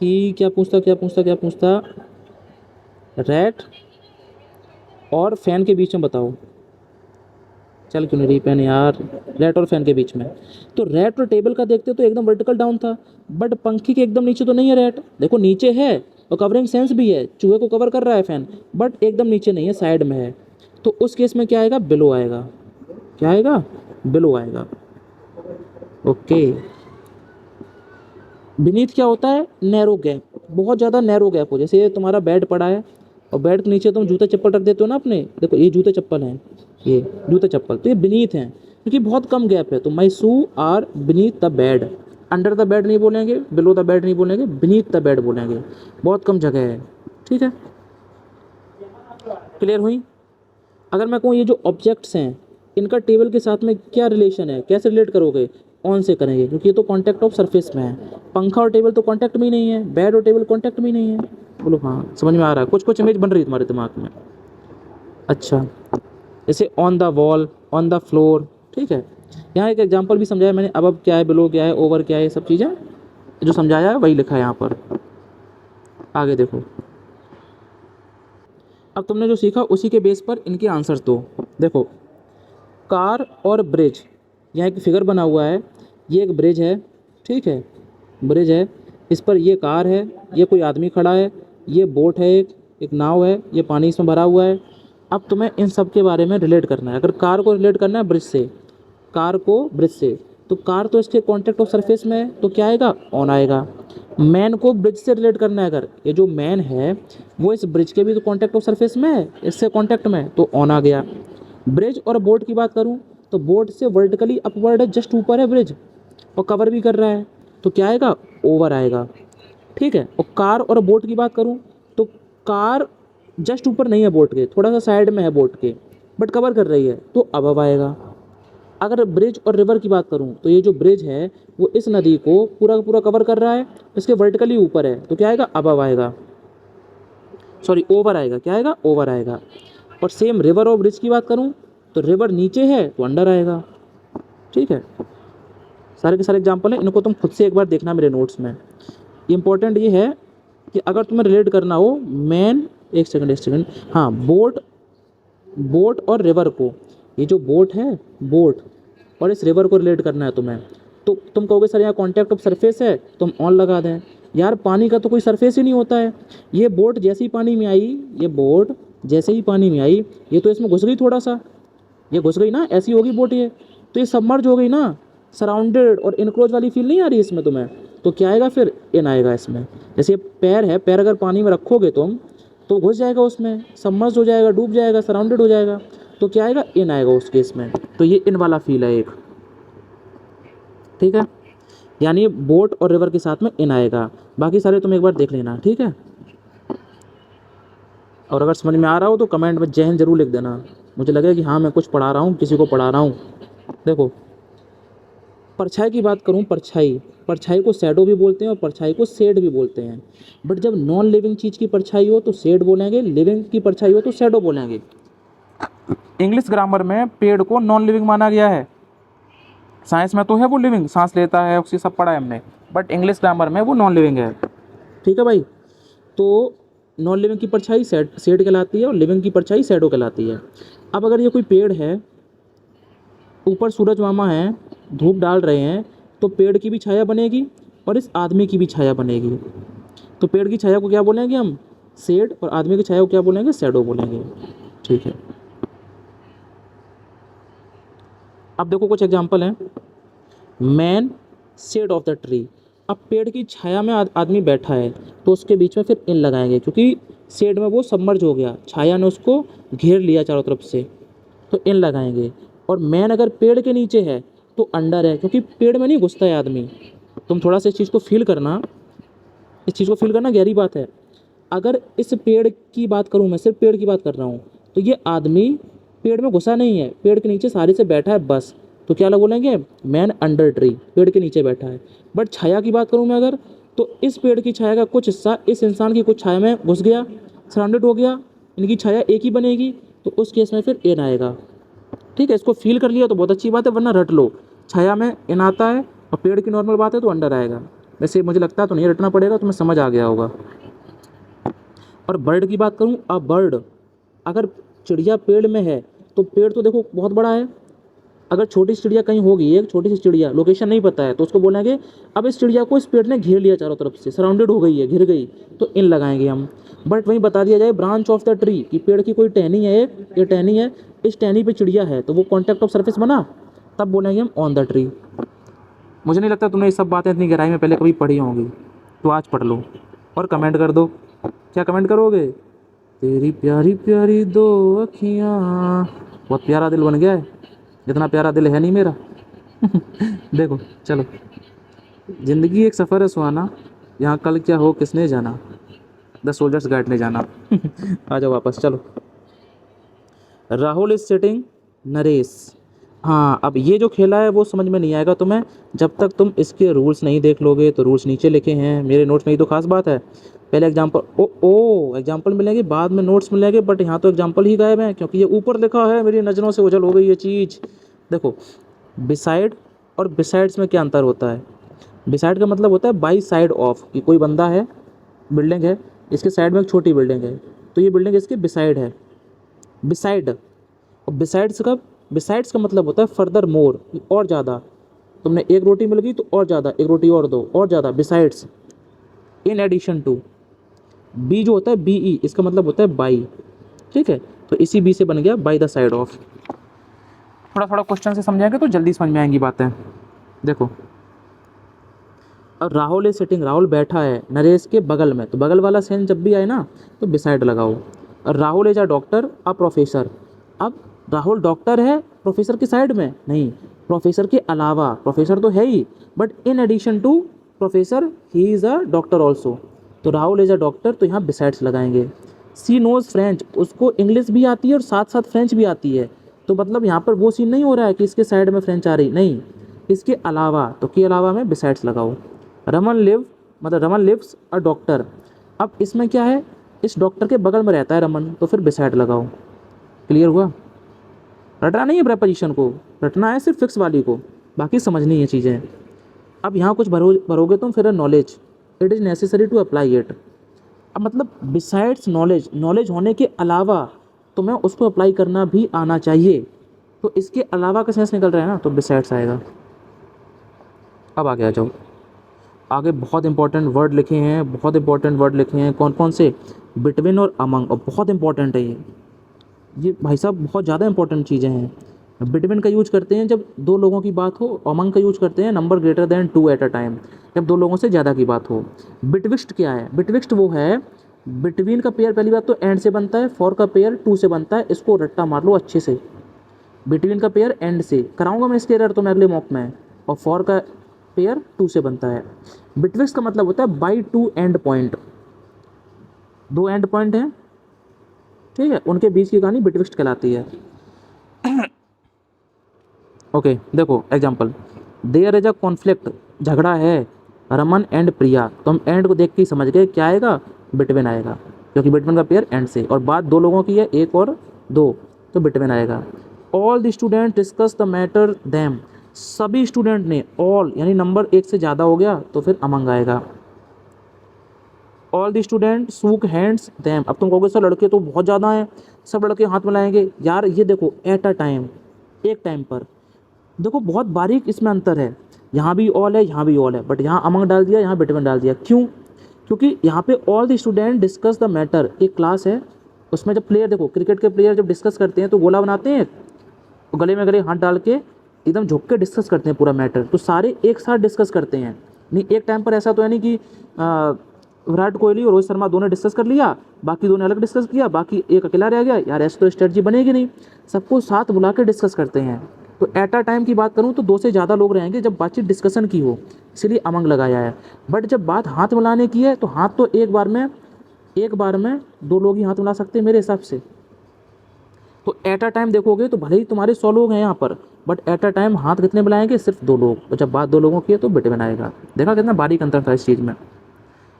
Speaker 1: कि क्या पूछता रैट और फैन के बीच में बताओ, चल क्यों नहीं रही पेन यार, रैट और फैन के बीच में। तो रैट और टेबल का देखते तो एकदम वर्टिकल डाउन था, बट पंखी के एकदम नीचे तो नहीं है रैट, देखो नीचे है और कवरिंग सेंस भी है, चूहे को कवर कर रहा है फैन, बट एकदम नीचे नहीं है, साइड में है। तो उस केस में क्या आएगा, बिलो आएगा। क्या आएगा, बिलो आएगा। ओके। बीनीथ क्या होता है, नैरो गैप, बहुत ज़्यादा नैरो गैप हो, जैसे ये तुम्हारा बेड पड़ा है और बेड के नीचे तुम जूते चप्पल रख देते हो ना अपने, देखो ये जूते चप्पल हैं, ये जूते चप्पल, तो ये बीनीथ हैं क्योंकि बहुत कम गैप है। तो my shoe are beneath the bed, under the bed नहीं बोलेंगे, बिलो द बेड नहीं बोलेंगे, बीनीथ द बेड बोलेंगे, बहुत कम जगह है। ठीक है, क्लियर हुई। अगर मैं कहूँ ये जो ऑब्जेक्ट्स हैं इनका टेबल के साथ में क्या रिलेशन है, कैसे रिलेट करोगे, ऑन से करेंगे क्योंकि ये तो कांटेक्ट ऑफ सरफेस में है। पंखा और टेबल तो कांटेक्ट में ही नहीं है, बेड और टेबल कांटेक्ट में ही नहीं है। बोलो हाँ, समझ में आ रहा है, कुछ कुछ इमेज बन रही है तुम्हारे दिमाग में। अच्छा, जैसे on the wall, on the floor, ठीक है। यहाँ एक एग्जांपल भी समझाया मैंने, अब क्या है, बिलो क्या है, ओवर क्या है, ये सब चीज़ें जो समझाया है वही लिखा है यहाँ पर। आगे देखो, अब तुमने जो सीखा उसी के बेस पर इनके आंसर्स दो। देखो, कार और ब्रिज, यहाँ एक फिगर बना हुआ है, ये एक ब्रिज है, ठीक है, ब्रिज है, इस पर ये कार है, ये कोई आदमी खड़ा है, ये बोट है, एक नाव है, ये पानी इसमें भरा हुआ है। अब तुम्हें इन सब के बारे में रिलेट करना है। अगर कार को रिलेट करना है ब्रिज से, कार को ब्रिज से, तो कार तो इसके कॉन्टेक्ट ऑफ सरफेस में है, तो क्या आएगा, ऑन आएगा। मैन को ब्रिज से रिलेट करना है, अगर ये जो मैन है वो इस ब्रिज के भी तो कॉन्टेक्ट ऑफ सरफेस में है, इससे कॉन्टेक्ट में, तो ऑन आ गया। ब्रिज और बोट की बात करूँ तो बोट से वर्टिकली अपवर्ड है, जस्ट ऊपर है ब्रिज और कवर भी कर रहा है, तो क्या आएगा, ओवर आएगा। ठीक है, और कार और बोट की बात करूँ तो कार जस्ट ऊपर नहीं है बोट के, थोड़ा सा साइड में है बोट के, बट कवर कर रही है, तो अबव आएगा। अगर ब्रिज और रिवर की बात करूँ तो ये जो ब्रिज है वो इस नदी को पूरा का पूरा कवर कर रहा है, इसके वर्टिकली ऊपर है, तो क्या आएगा, अबव आएगा, सॉरी ओवर आएगा। क्या आएगा, ओवर आएगा। और सेम रिवर और ब्रिज की बात करूँ तो रिवर नीचे है तो अंडर आएगा। ठीक है, सारे के सारे एग्जाम्पल हैं, इनको तुम खुद से एक बार देखना मेरे नोट्स में। इम्पोर्टेंट ये है कि अगर तुम्हें रिलेट करना हो मैन, एक सेकंड, हाँ, बोट और रिवर को, ये जो बोट है, बोट और इस रिवर को रिलेट करना है तुम्हें, तो तुम कहोगे सर यहाँ कॉन्टैक्ट ऑफ सरफेस है तो हम ऑन लगा दें। यार पानी का तो कोई सरफेस ही नहीं होता है, ये बोट जैसे ही पानी में आई, ये बोट जैसे ही पानी में आई, ये तो इसमें घुस गई, थोड़ा सा ये घुस गई ना, ऐसी होगी बोट ये, तो ये सबमर्ज हो गई ना, सराउंडेड और इनक्लोज वाली फील नहीं आ रही इसमें तुम्हें, तो क्या आएगा फिर, इन आएगा इसमें। जैसे पैर है, पैर अगर पानी में रखोगे तुम तो घुस जाएगा उसमें, सबमर्ज हो जाएगा, डूब जाएगा, सराउंडेड हो जाएगा, तो क्या आएगा, इन आएगा उस केस में। तो ये इन वाला फील है एक, ठीक है, यानी बोट और रिवर के साथ में इन आएगा। बाकी सारे तुम एक बार देख लेना, ठीक है। और अगर समझ में आ रहा हो तो कमेंट में जय हिंद जरूर लिख देना, मुझे लगेगा कि हाँ मैं कुछ पढ़ा रहा हूँ, किसी को पढ़ा रहा हूँ। देखो, परछाई की बात करूँ, परछाई, परछाई को शैडो भी बोलते हैं और परछाई को शेड भी बोलते हैं, बट जब नॉन लिविंग चीज़ की परछाई हो तो शेड बोलेंगे, लिविंग की परछाई हो तो शैडो बोलेंगे। इंग्लिश ग्रामर में पेड़ को नॉन लिविंग माना गया है, साइंस में तो है वो लिविंग, सांस लेता है, उसकी सब पढ़ा है हमने, बट इंग्लिश ग्रामर में वो नॉन लिविंग है। ठीक है भाई, तो नॉन लिविंग की परछाई शेड कहलाती है और लिविंग की परछाई शैडो कहलाती है। अब अगर ये कोई पेड़ है, ऊपर सूरज मामा है, धूप डाल रहे हैं, तो पेड़ की भी छाया बनेगी और इस आदमी की भी छाया बनेगी, तो पेड़ की छाया को क्या बोलेंगे हम, शेड, और आदमी की छाया को क्या बोलेंगे, शैडो बोलेंगे। ठीक है, अब देखो कुछ एग्जांपल हैं। Man shade of the tree, अब पेड़ की छाया में आदमी बैठा है तो उसके बीच में फिर इन लगाएंगे, क्योंकि शेड में वो सबमर्ज हो गया, छाया ने उसको घेर लिया चारों तरफ से, तो इन लगाएंगे। और मैन अगर पेड़ के नीचे है तो अंडर है, क्योंकि पेड़ में नहीं घुसता है आदमी। तुम थोड़ा सा इस चीज़ को फील करना, इस चीज़ को फील करना, गहरी बात है। अगर इस पेड़ की बात करूँ, मैं सिर्फ पेड़ की बात कर रहा हूँ, तो ये आदमी पेड़ में घुसा नहीं है, पेड़ के नीचे सारे से बैठा है बस, तो क्या बोलेंगे, मैन अंडर ट्री, पेड़ के नीचे बैठा है। बट छाया की बात करूँ मैं अगर, तो इस पेड़ की छाया का कुछ हिस्सा इस इंसान की कुछ छाया में घुस गया, सराउंडेड हो गया, इनकी छाया एक ही बनेगी, तो उस केस में फिर एन आएगा। ठीक है, इसको फील कर लिया तो बहुत अच्छी बात है, वरना रट लो, छाया में इन आता है और पेड़ की नॉर्मल बात है तो अंडर आएगा। वैसे मुझे लगता है तो नहीं रटना पड़ेगा, तुम्हें समझ आ गया होगा। और बर्ड की बात करूँ, अ बर्ड, अगर चिड़िया पेड़ में है तो पेड़ तो देखो बहुत बड़ा है। अगर छोटी सी चिड़िया कहीं होगी, एक छोटी सी चिड़िया, लोकेशन नहीं पता है, तो उसको बोलेंगे अब इस चिड़िया को इस पेड़ ने घेर लिया चारों तरफ से, सराउंडेड हो गई है, घिर गई, तो इन लगाएंगे हम। बट वहीं बता दिया जाए ब्रांच ऑफ द ट्री कि पेड़ की कोई टहनी है, एक ये टहनी है, इस टहनी पे चिड़िया है, तो वो कॉन्टैक्ट ऑफ सरफेस बना, तब बोलेंगे हम ऑन द ट्री। मुझे नहीं लगता तुमने ये सब बातें इतनी गहराई में पहले कभी पढ़ी होंगी, तो आज पढ़ लो और कमेंट कर दो। क्या कमेंट करोगे? तेरी प्यारी प्यारी दो अखियाँ। बहुत प्यारा दिल बन गया है, जितना प्यारा दिल है नहीं मेरा। देखो चलो, ज़िंदगी एक सफ़र है सुहाना, यहाँ कल क्या हो किसने जाना, द सोल्जर्स गाइड ने जाना। आ जाओ वापस, चलो। Rahul is sitting, Naresh. हाँ, अब ये जो खेला है वो समझ में नहीं आएगा तुम्हें जब तक तुम इसके रूल्स नहीं देख लोगे। तो रूल्स नीचे लिखे हैं मेरे नोट्स में, ही तो खास बात है। पहले एग्जाम्पल, ओ एग्जाम्पल मिलेंगे, बाद में नोट्स मिलेंगे, बट यहाँ तो एग्जाम्पल ही गायब है क्योंकि ये ऊपर लिखा है, मेरी नज़रों से ओझल हो गई ये चीज़। देखो, बिसाइड और बिसाइड्स में क्या अंतर होता है? बिसाइड का मतलब होता है बाई साइड ऑफ, कि कोई बंदा है, बिल्डिंग है, इसके साइड में एक छोटी बिल्डिंग है, तो ये बिल्डिंग इसके बिसाइड है, बिसाइड। और बिसाइड्स का, बिसाइड्स का मतलब होता है फर्दर मोर, और ज़्यादा। तुमने एक रोटी मिल गई तो और ज़्यादा, एक रोटी और दो, और ज़्यादा, बिसाइड्स, इन एडिशन टू। बी जो होता है बी ई, इसका मतलब होता है बाई, ठीक है, तो इसी बी से बन गया बाई द साइड ऑफ। थोड़ा थोड़ा क्वेश्चन से समझाएंगे तो जल्दी समझ में आएंगी बातें। देखो, और राहुल इज सिटिंग, राहुल बैठा है नरेश के बगल में, तो बगल वाला सेंस जब भी आए ना तो बिसाइड लगाओ। और Rahul is a doctor, a professor. अब राहुल डॉक्टर है प्रोफेसर की साइड में नहीं, प्रोफेसर के अलावा, प्रोफेसर तो है ही but in addition to professor he is a doctor also. तो राहुल इज अ डॉक्टर, तो यहाँ बिसाइड्स लगाएंगे। सी नोज फ्रेंच, उसको इंग्लिश भी आती है और साथ साथ फ्रेंच भी आती है, तो मतलब यहाँ पर वो सीन नहीं हो रहा है कि इसके साइड में फ्रेंच आ रही, नहीं, इसके अलावा, तो के अलावा में बिसाइड्स लगाओ। रमन लिव, मतलब रमन लिव्स अ डॉक्टर। अब इसमें क्या है, इस डॉक्टर के बगल में रहता है रमन, तो फिर बिसाइड लगाओ। क्लियर हुआ? रटना नहीं है प्रेपोजिशन को, रटना है सिर्फ फिक्स वाली को, बाकी समझनी है चीज़ें। अब यहाँ कुछ भरोगे तुम, फिर knowledge, it is necessary to apply it. अब मतलब बिसाइड्स नॉलेज, नॉलेज होने के अलावा तुम्हें उसको अप्लाई करना भी आना चाहिए, तो इसके अलावा का सेंस निकल रहा है ना, तो बिसाइड्स आएगा। अब आगे आ जाओ, आगे बहुत इंपॉर्टेंट वर्ड लिखे हैं, बहुत इंपॉर्टेंट वर्ड लिखे हैं। कौन कौन से? बिटवीन और अमंग, और बहुत इंपॉर्टेंट है ये भाई साहब, बहुत ज़्यादा इंपॉर्टेंट चीज़ें हैं। बिटवीन का यूज करते हैं जब दो लोगों की बात हो, अमंग का यूज करते हैं number greater than 2 at a time, जब दो लोगों से ज़्यादा की बात हो। बिटविस्ट क्या है? बिटविस्ट वो है, बिटवीन का पेयर पहली बात तो एंड से बनता है, फॉर का पेयर टू से बनता है, इसको रट्टा मार लो अच्छे से। बिटवीन का पेयर एंड से कराऊंगा मैं इसके एरर तो मैं अगले मॉक में, और फॉर का पेयर टू से बनता है। बिटविक्स का मतलब होता है बाई टू एंड पॉइंट, दो एंड पॉइंट हैं, ठीक है, उनके बीच की कहानी बिटविक्स कहलाती है। ओके देखो example, there is a conflict, झगड़ा है, रमन एंड प्रिया, तो हम एंड को देख के ही समझ गए क्या आएगा, बिटवीन आएगा, क्योंकि बिटवीन का पेयर एंड से, और बात दो लोगों की है, एक और दो, तो बिटवीन आएगा। All the student discuss the matter them, सभी स्टूडेंट ने, ऑल यानी नंबर एक से ज़्यादा हो गया तो फिर अमंग आएगा। All the student shook hands them, अब तुम कहोगे सर लड़के तो बहुत ज़्यादा हैं, सब लड़के हाथ मिलाएंगे, यार ये देखो एट अ टाइम, एक टाइम पर, देखो बहुत बारीक इसमें अंतर है, यहाँ भी ऑल है, यहाँ भी ऑल है, बट यहाँ अमंग डाल दिया, यहाँ बिटवीन डाल दिया, क्यों? क्योंकि यहाँ पे all the student discuss the matter, एक क्लास है, उसमें जब प्लेयर, देखो क्रिकेट के प्लेयर जब डिस्कस करते हैं तो गोला बनाते हैं, गले में गले हाथ डाल के एकदम झुक के डिस्कस करते हैं पूरा मैटर, तो सारे एक साथ डिस्कस करते हैं, नहीं एक टाइम पर। ऐसा तो है नहीं कि विराट कोहली और रोहित शर्मा दोनों डिस्कस कर लिया, बाकी दोनों अलग डिस्कस किया, बाकी एक अकेला रह गया, यार ऐसे तो स्ट्रेटजी बनेगी नहीं, सबको साथ बुला के डिस्कस करते हैं। तो एट अ टाइम की बात करूँ तो दो से ज़्यादा लोग रहेंगे जब बातचीत डिस्कशन की हो, इसीलिए अमंग लगाया है। बट जब बात हाथ मिलाने की है तो हाथ तो एक बार में दो लोग ही हाथ मिला सकते हैं मेरे हिसाब से। तो एट अ टाइम देखोगे तो भले ही तुम्हारे 100 लोग हैं यहाँ पर, बट एट अ टाइम हाथ कितने मिलाएंगे? सिर्फ दो लोग, तो जब बात दो लोगों की है तो बिटवीन आएगा। देखा कितना बारीक अंतर था इस चीज़ में।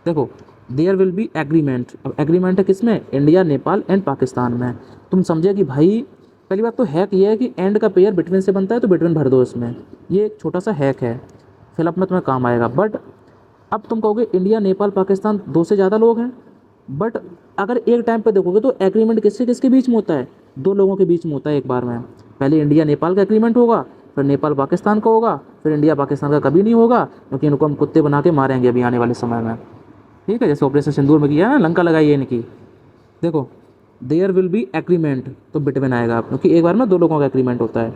Speaker 1: देखो, देयर विल बी एग्रीमेंट, अब एग्रीमेंट है किसमें? इंडिया, नेपाल एंड पाकिस्तान में। तुम समझे कि भाई पहली बात तो हैक ये है कि एंड का पेयर बिटवीन से बनता है, तो बिटवीन भर दो इसमें, ये एक छोटा सा हैक है, फिलअप में तुम्हें काम आएगा। बट अब तुम कहोगे इंडिया नेपाल पाकिस्तान दो से ज़्यादा लोग हैं, बट अगर एक टाइम पे देखोगे तो एग्रीमेंट किससे किसके बीच में होता है, दो लोगों के बीच में होता है एक बार में। पहले इंडिया नेपाल का एग्रीमेंट होगा, फिर नेपाल पाकिस्तान का होगा, फिर इंडिया पाकिस्तान का कभी नहीं होगा, क्योंकि इनको हम कुत्ते बना के मारेंगे अभी आने वाले समय में। ठीक है, जैसे ऑपरेशन सिंदूर में किया है ना, लंका लगाई है इनकी। देखो देयर विल बी एग्रीमेंट, तो बिटवीन आएगा, क्योंकि एक बार में दो लोगों का एग्रीमेंट होता है।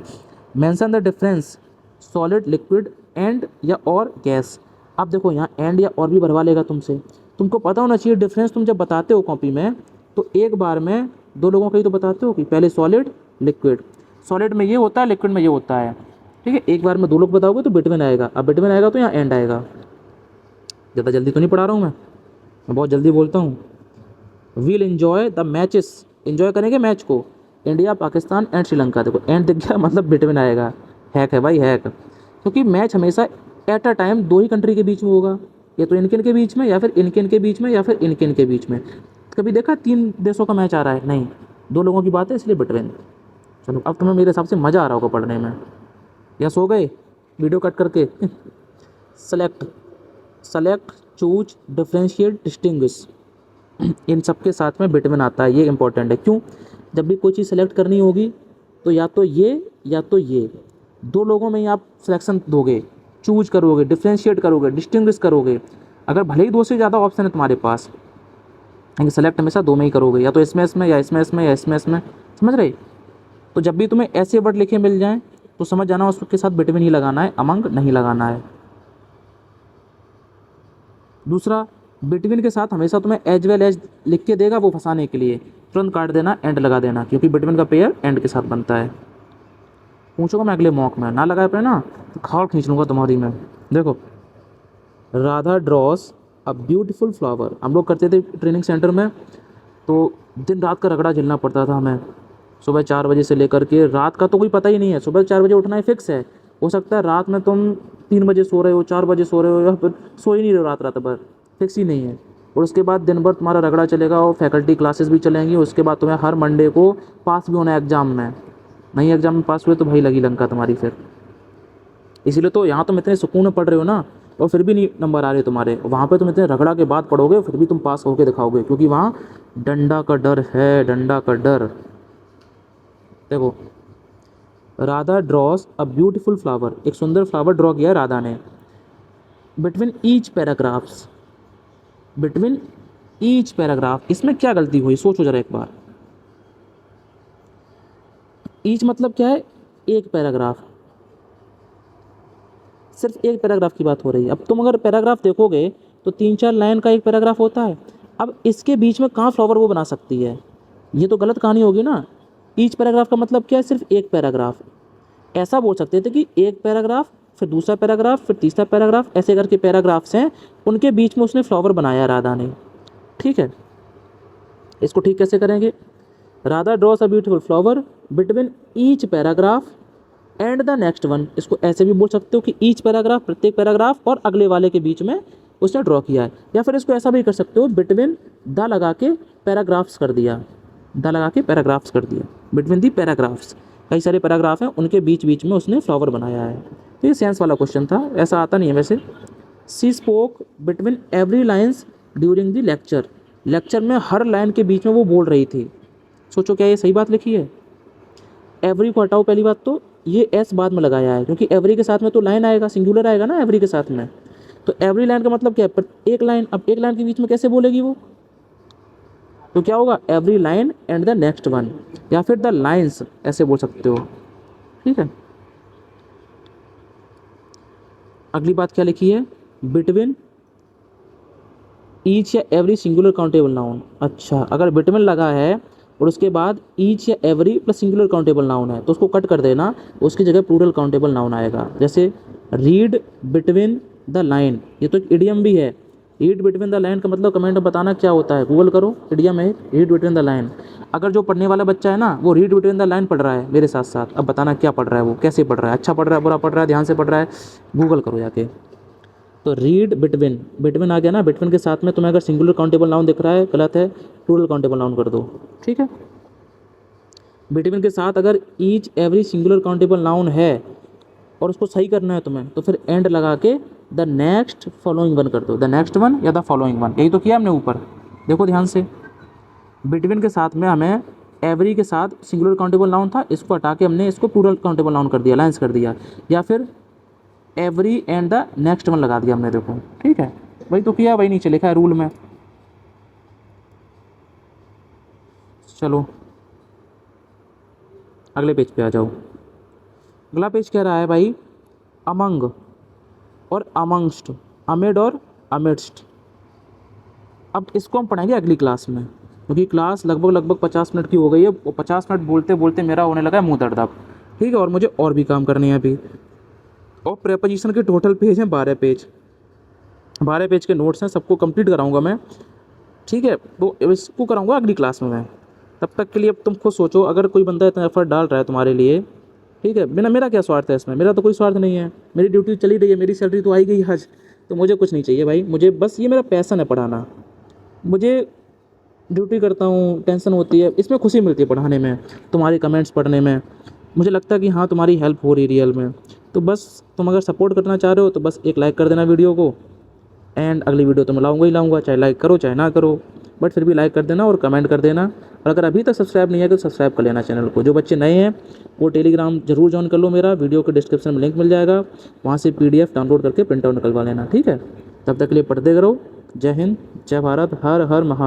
Speaker 1: Mention the difference solid liquid and या और गैस। अब देखो यहाँ एंड या और भी भरवा लेगा तुमसे, तुमको पता होना चाहिए डिफरेंस। तुम जब बताते हो कॉपी में तो एक बार में दो लोगों का ही तो बताते हो कि पहले सॉलिड लिक्विड, सॉलिड में ये होता है, लिक्विड में ये होता है। ठीक है, एक बार में दो लोग बताओगे तो बिटवीन आएगा। अब बिटवीन आएगा तो यहाँ एंड आएगा। ज़्यादा जल्दी तो नहीं पढ़ा रहा हूँ मैं बहुत जल्दी बोलता हूँ। Will enjoy the matches, enjoy करेंगे मैच को, इंडिया पाकिस्तान एंड श्रीलंका। देखो एंड दिख गया, मतलब बिटवीन आएगा। हैक है भाई हैक, क्योंकि मैच हमेशा एट अ टाइम दो ही कंट्री के बीच में होगा, या तो इनके इनके बीच में, या फिर इनके इनके बीच में, या फिर इनके इनके बीच में। कभी देखा तीन देशों का मैच आ रहा है? नहीं, दो लोगों की बात है, इसलिए बिटवीन। चलो अब तुम्हें मेरे हिसाब से मज़ा आ रहा होगा पढ़ने में, या सो गए वीडियो कट करके? Select, select, choose, differentiate, distinguish, इन सब के साथ में बिटवीन आता है। ये इंपॉर्टेंट है। क्यों? जब भी कोई चीज़ सेलेक्ट करनी होगी तो या तो ये या तो ये, दो लोगों में ही आप सिलेक्शन दोगे, चूज करोगे, डिफ्रेंशिएट करोगे, डिस्टिंग्विश करोगे। अगर भले ही दो से ज़्यादा ऑप्शन है तुम्हारे पास, लेकिन सेलेक्ट हमेशा दो में ही करोगे, या तो इसमें इसमें, या इसमें इसमें, या इसमें इसमें। समझ रहे? तो जब भी तुम्हें ऐसे वर्ड लिखे मिल जाएं तो समझ जाना उसके साथ बिटवीन ही लगाना है, अमंग नहीं लगाना है। दूसरा, बिटवीन के साथ हमेशा तुम्हें एज वेल एज लिख के देगा, वो फंसाने के लिए तुरंत काट देना, एंड लगा देना, क्योंकि बिटवीन का पेयर एंड के साथ बनता है। पूछूंगा मैं अगले मॉक में, ना लगाए पे ना तो खाड़ खींच लूँगा तुम्हारी मैं। देखो, Radha draws a beautiful flower. हम लोग करते थे ट्रेनिंग सेंटर में, तो दिन रात का रगड़ा झेलना पड़ता था हमें। सुबह 4 बजे से लेकर के रात का तो कोई पता ही नहीं है, सुबह 4 बजे उठना ही फिक्स है। हो सकता है रात में तुम 3 बजे सो रहे हो, 4 बजे सो रहे हो, या फिर सो ही नहीं रहे हो रात रात भर, फिक्स ही नहीं है। और उसके बाद दिन भर तुम्हारा रगड़ा चलेगा, और फैकल्टी क्लासेस भी चलेंगी। उसके बाद तुम्हें हर मंडे को पास भी होना है एग्ज़ाम में। नहीं एग्ज़ाम में पास हुए तो भाई लगी लंका तुम्हारी फिर। इसीलिए तो यहाँ तुम इतने सुकून में पढ़ रहे हो ना, और फिर भी नहीं नंबर आ रहे तुम्हारे। वहाँ पे तुम इतने रगड़ा के बाद पढ़ोगे, फिर भी तुम पास होके दिखाओगे, क्योंकि वहाँ डंडा का डर है, डंडा का डर। देखो, Radha draws a beautiful flower, एक सुंदर फ्लावर ड्रॉ किया है राधा ने। Between each paragraphs, between each paragraph, इसमें क्या गलती हुई सोचो जरा एक बार। ईच मतलब क्या है? एक पैराग्राफ, सिर्फ एक पैराग्राफ की बात हो रही है। अब तुम अगर पैराग्राफ देखोगे तो 3-4 लाइन का एक पैराग्राफ होता है। अब इसके बीच में कहाँ फ्लावर वो बना सकती है? ये तो गलत कहानी होगी ना। ईच पैराग्राफ का मतलब क्या है? सिर्फ एक पैराग्राफ। ऐसा बोल सकते थे कि एक पैराग्राफ, फिर दूसरा पैराग्राफ, फिर तीसरा पैराग्राफ, ऐसे करके पैराग्राफ्स हैं, उनके बीच में उसने फ्लावर बनाया राधा ने। ठीक है, इसको ठीक कैसे करेंगे? Radha draws a beautiful flower between each paragraph and the next one. इसको ऐसे भी बोल सकते हो कि ईच पैराग्राफ, प्रत्येक पैराग्राफ और अगले वाले के बीच में उसने ड्रॉ किया है। या फिर इसको ऐसा भी कर सकते हो, बिटवीन द लगा के पैराग्राफ्स कर दिया, द लगा के पैराग्राफ्स कर दिया, बिटवीन दी पैराग्राफ्स। कई सारे पैराग्राफ हैं, उनके बीच बीच में उसने फ्लावर बनाया है। तो ये सेंस वाला क्वेश्चन था, ऐसा आता नहीं है वैसे। She spoke between every lines during the lecture, lecture में हर लाइन के बीच में वो बोल रही थी। सोचो क्या ये सही बात लिखी है? एवरी को हटाओ पहली बात तो, ये एस बाद में लगाया है, क्योंकि एवरी के साथ में तो लाइन आएगा, सिंगुलर आएगा ना एवरी के साथ में। तो एवरी लाइन का मतलब क्या है? पर एक लाइन। अब एक लाइन के बीच में कैसे बोलेगी वो? तो क्या होगा? Every line and the next one, या फिर द लाइन्स ऐसे बोल सकते हो। ठीक है, अगली बात क्या लिखी है? बिटवीन ईच या एवरी सिंगुलर काउंटेबल नाउन। अच्छा, अगर बिटवीन लगा है और उसके बाद ईच या every plus singular countable noun है तो उसको कट कर देना, उसकी जगह प्लूरल काउंटेबल नाउन आएगा। जैसे रीड बिटवीन द लाइन, ये तो एक इडियम भी है। रीड बिटवीन द लाइन का मतलब कमेंट में बताना क्या होता है, गूगल करो, इडियम है रीड बिटवीन द लाइन। अगर जो पढ़ने वाला बच्चा है ना वो रीड बिटवीन द लाइन पढ़ रहा है मेरे साथ साथ, अब बताना क्या पढ़ रहा है, वो कैसे पढ़ रहा है, अच्छा पढ़ रहा है, बुरा पढ़ रहा है, ध्यान से पढ़ रहा है, गूगल करो जाके। तो रीड बिटवीन, बिटवीन आ गया ना, बिटवीन के साथ में तुम्हें अगर सिंगुलर काउंटेबल नाउन दिख रहा है गलत है, प्लूरल काउंटेबल नाउन कर दो। ठीक है, बिटवीन के साथ अगर each every singular countable noun है और उसको सही करना है तुम्हें, तो फिर एंड लगा के द नेक्स्ट फॉलोइंग वन कर दो, द नेक्स्ट वन या द फॉलोइंग वन, यही तो किया हमने ऊपर। देखो ध्यान से, बिटवीन के साथ में हमें एवरी के साथ सिंगुलर काउंटेबल नाउन था, इसको हटा के हमने इसको प्लूरल काउंटेबल नाउन कर दिया, लाइन्स कर दिया, या फिर every and the next one लगा दिया हमने। देखो ठीक है, वही तो किया, वही नीचे लिखा है रूल में। चलो अगले पेज पे आ जाओ। अगला पेज कह रहा है भाई अमंग और अमंगस्ट, अमेड और अमिडस्ट। अब इसको हम पढ़ाएंगे अगली क्लास में, क्योंकि क्लास लगभग 50 मिनट की हो गई है, और 50 मिनट बोलते बोलते मेरा होने लगा है मुंह दर्द अब। ठीक है, और मुझे और भी काम करने हैं अभी। और प्रेपोजिशन के टोटल पेज हैं 12 पेज, 12 पेज के नोट्स हैं, सबको कंप्लीट कराऊंगा मैं। ठीक है, तो इसको कराऊंगा अगली क्लास में मैं। तब तक के लिए अब तुम खुद सोचो, अगर कोई बंदा इतना एफर्ट डाल रहा है तुम्हारे लिए, ठीक है, बिना मेरा क्या स्वार्थ है इसमें, मेरा तो कोई स्वार्थ नहीं है, मेरी ड्यूटी चली रही है, मेरी सैलरी तो आई गई आज, तो मुझे कुछ नहीं चाहिए भाई, मुझे बस ये मेरा पैशन है पढ़ाना। मुझे ड्यूटी करता हूँ, टेंशन होती है, इसमें खुशी मिलती है पढ़ाने में, तुम्हारे कमेंट्स पढ़ने में, मुझे लगता है कि हाँ तुम्हारी हेल्प हो रही है रियल में। तो बस तुम अगर सपोर्ट करना चाह रहे हो तो बस एक लाइक कर देना वीडियो को, एंड अगली वीडियो तो मैं लाऊंगा ही लाऊंगा, चाहे लाइक करो चाहे ना करो, बट फिर भी लाइक कर देना और कमेंट कर देना। और अगर अभी तक सब्सक्राइब नहीं है तो सब्सक्राइब कर लेना चैनल को। जो बच्चे नए हैं वो टेलीग्राम जरूर ज्वाइन कर लो मेरा, वीडियो के डिस्क्रिप्शन में लिंक मिल जाएगा, वहाँ से PDF डाउनलोड करके प्रिंट आउट निकलवा लेना। ठीक है, तब तक के लिए पढ़ते करो। जय हिंद, जय भारत, हर हर महा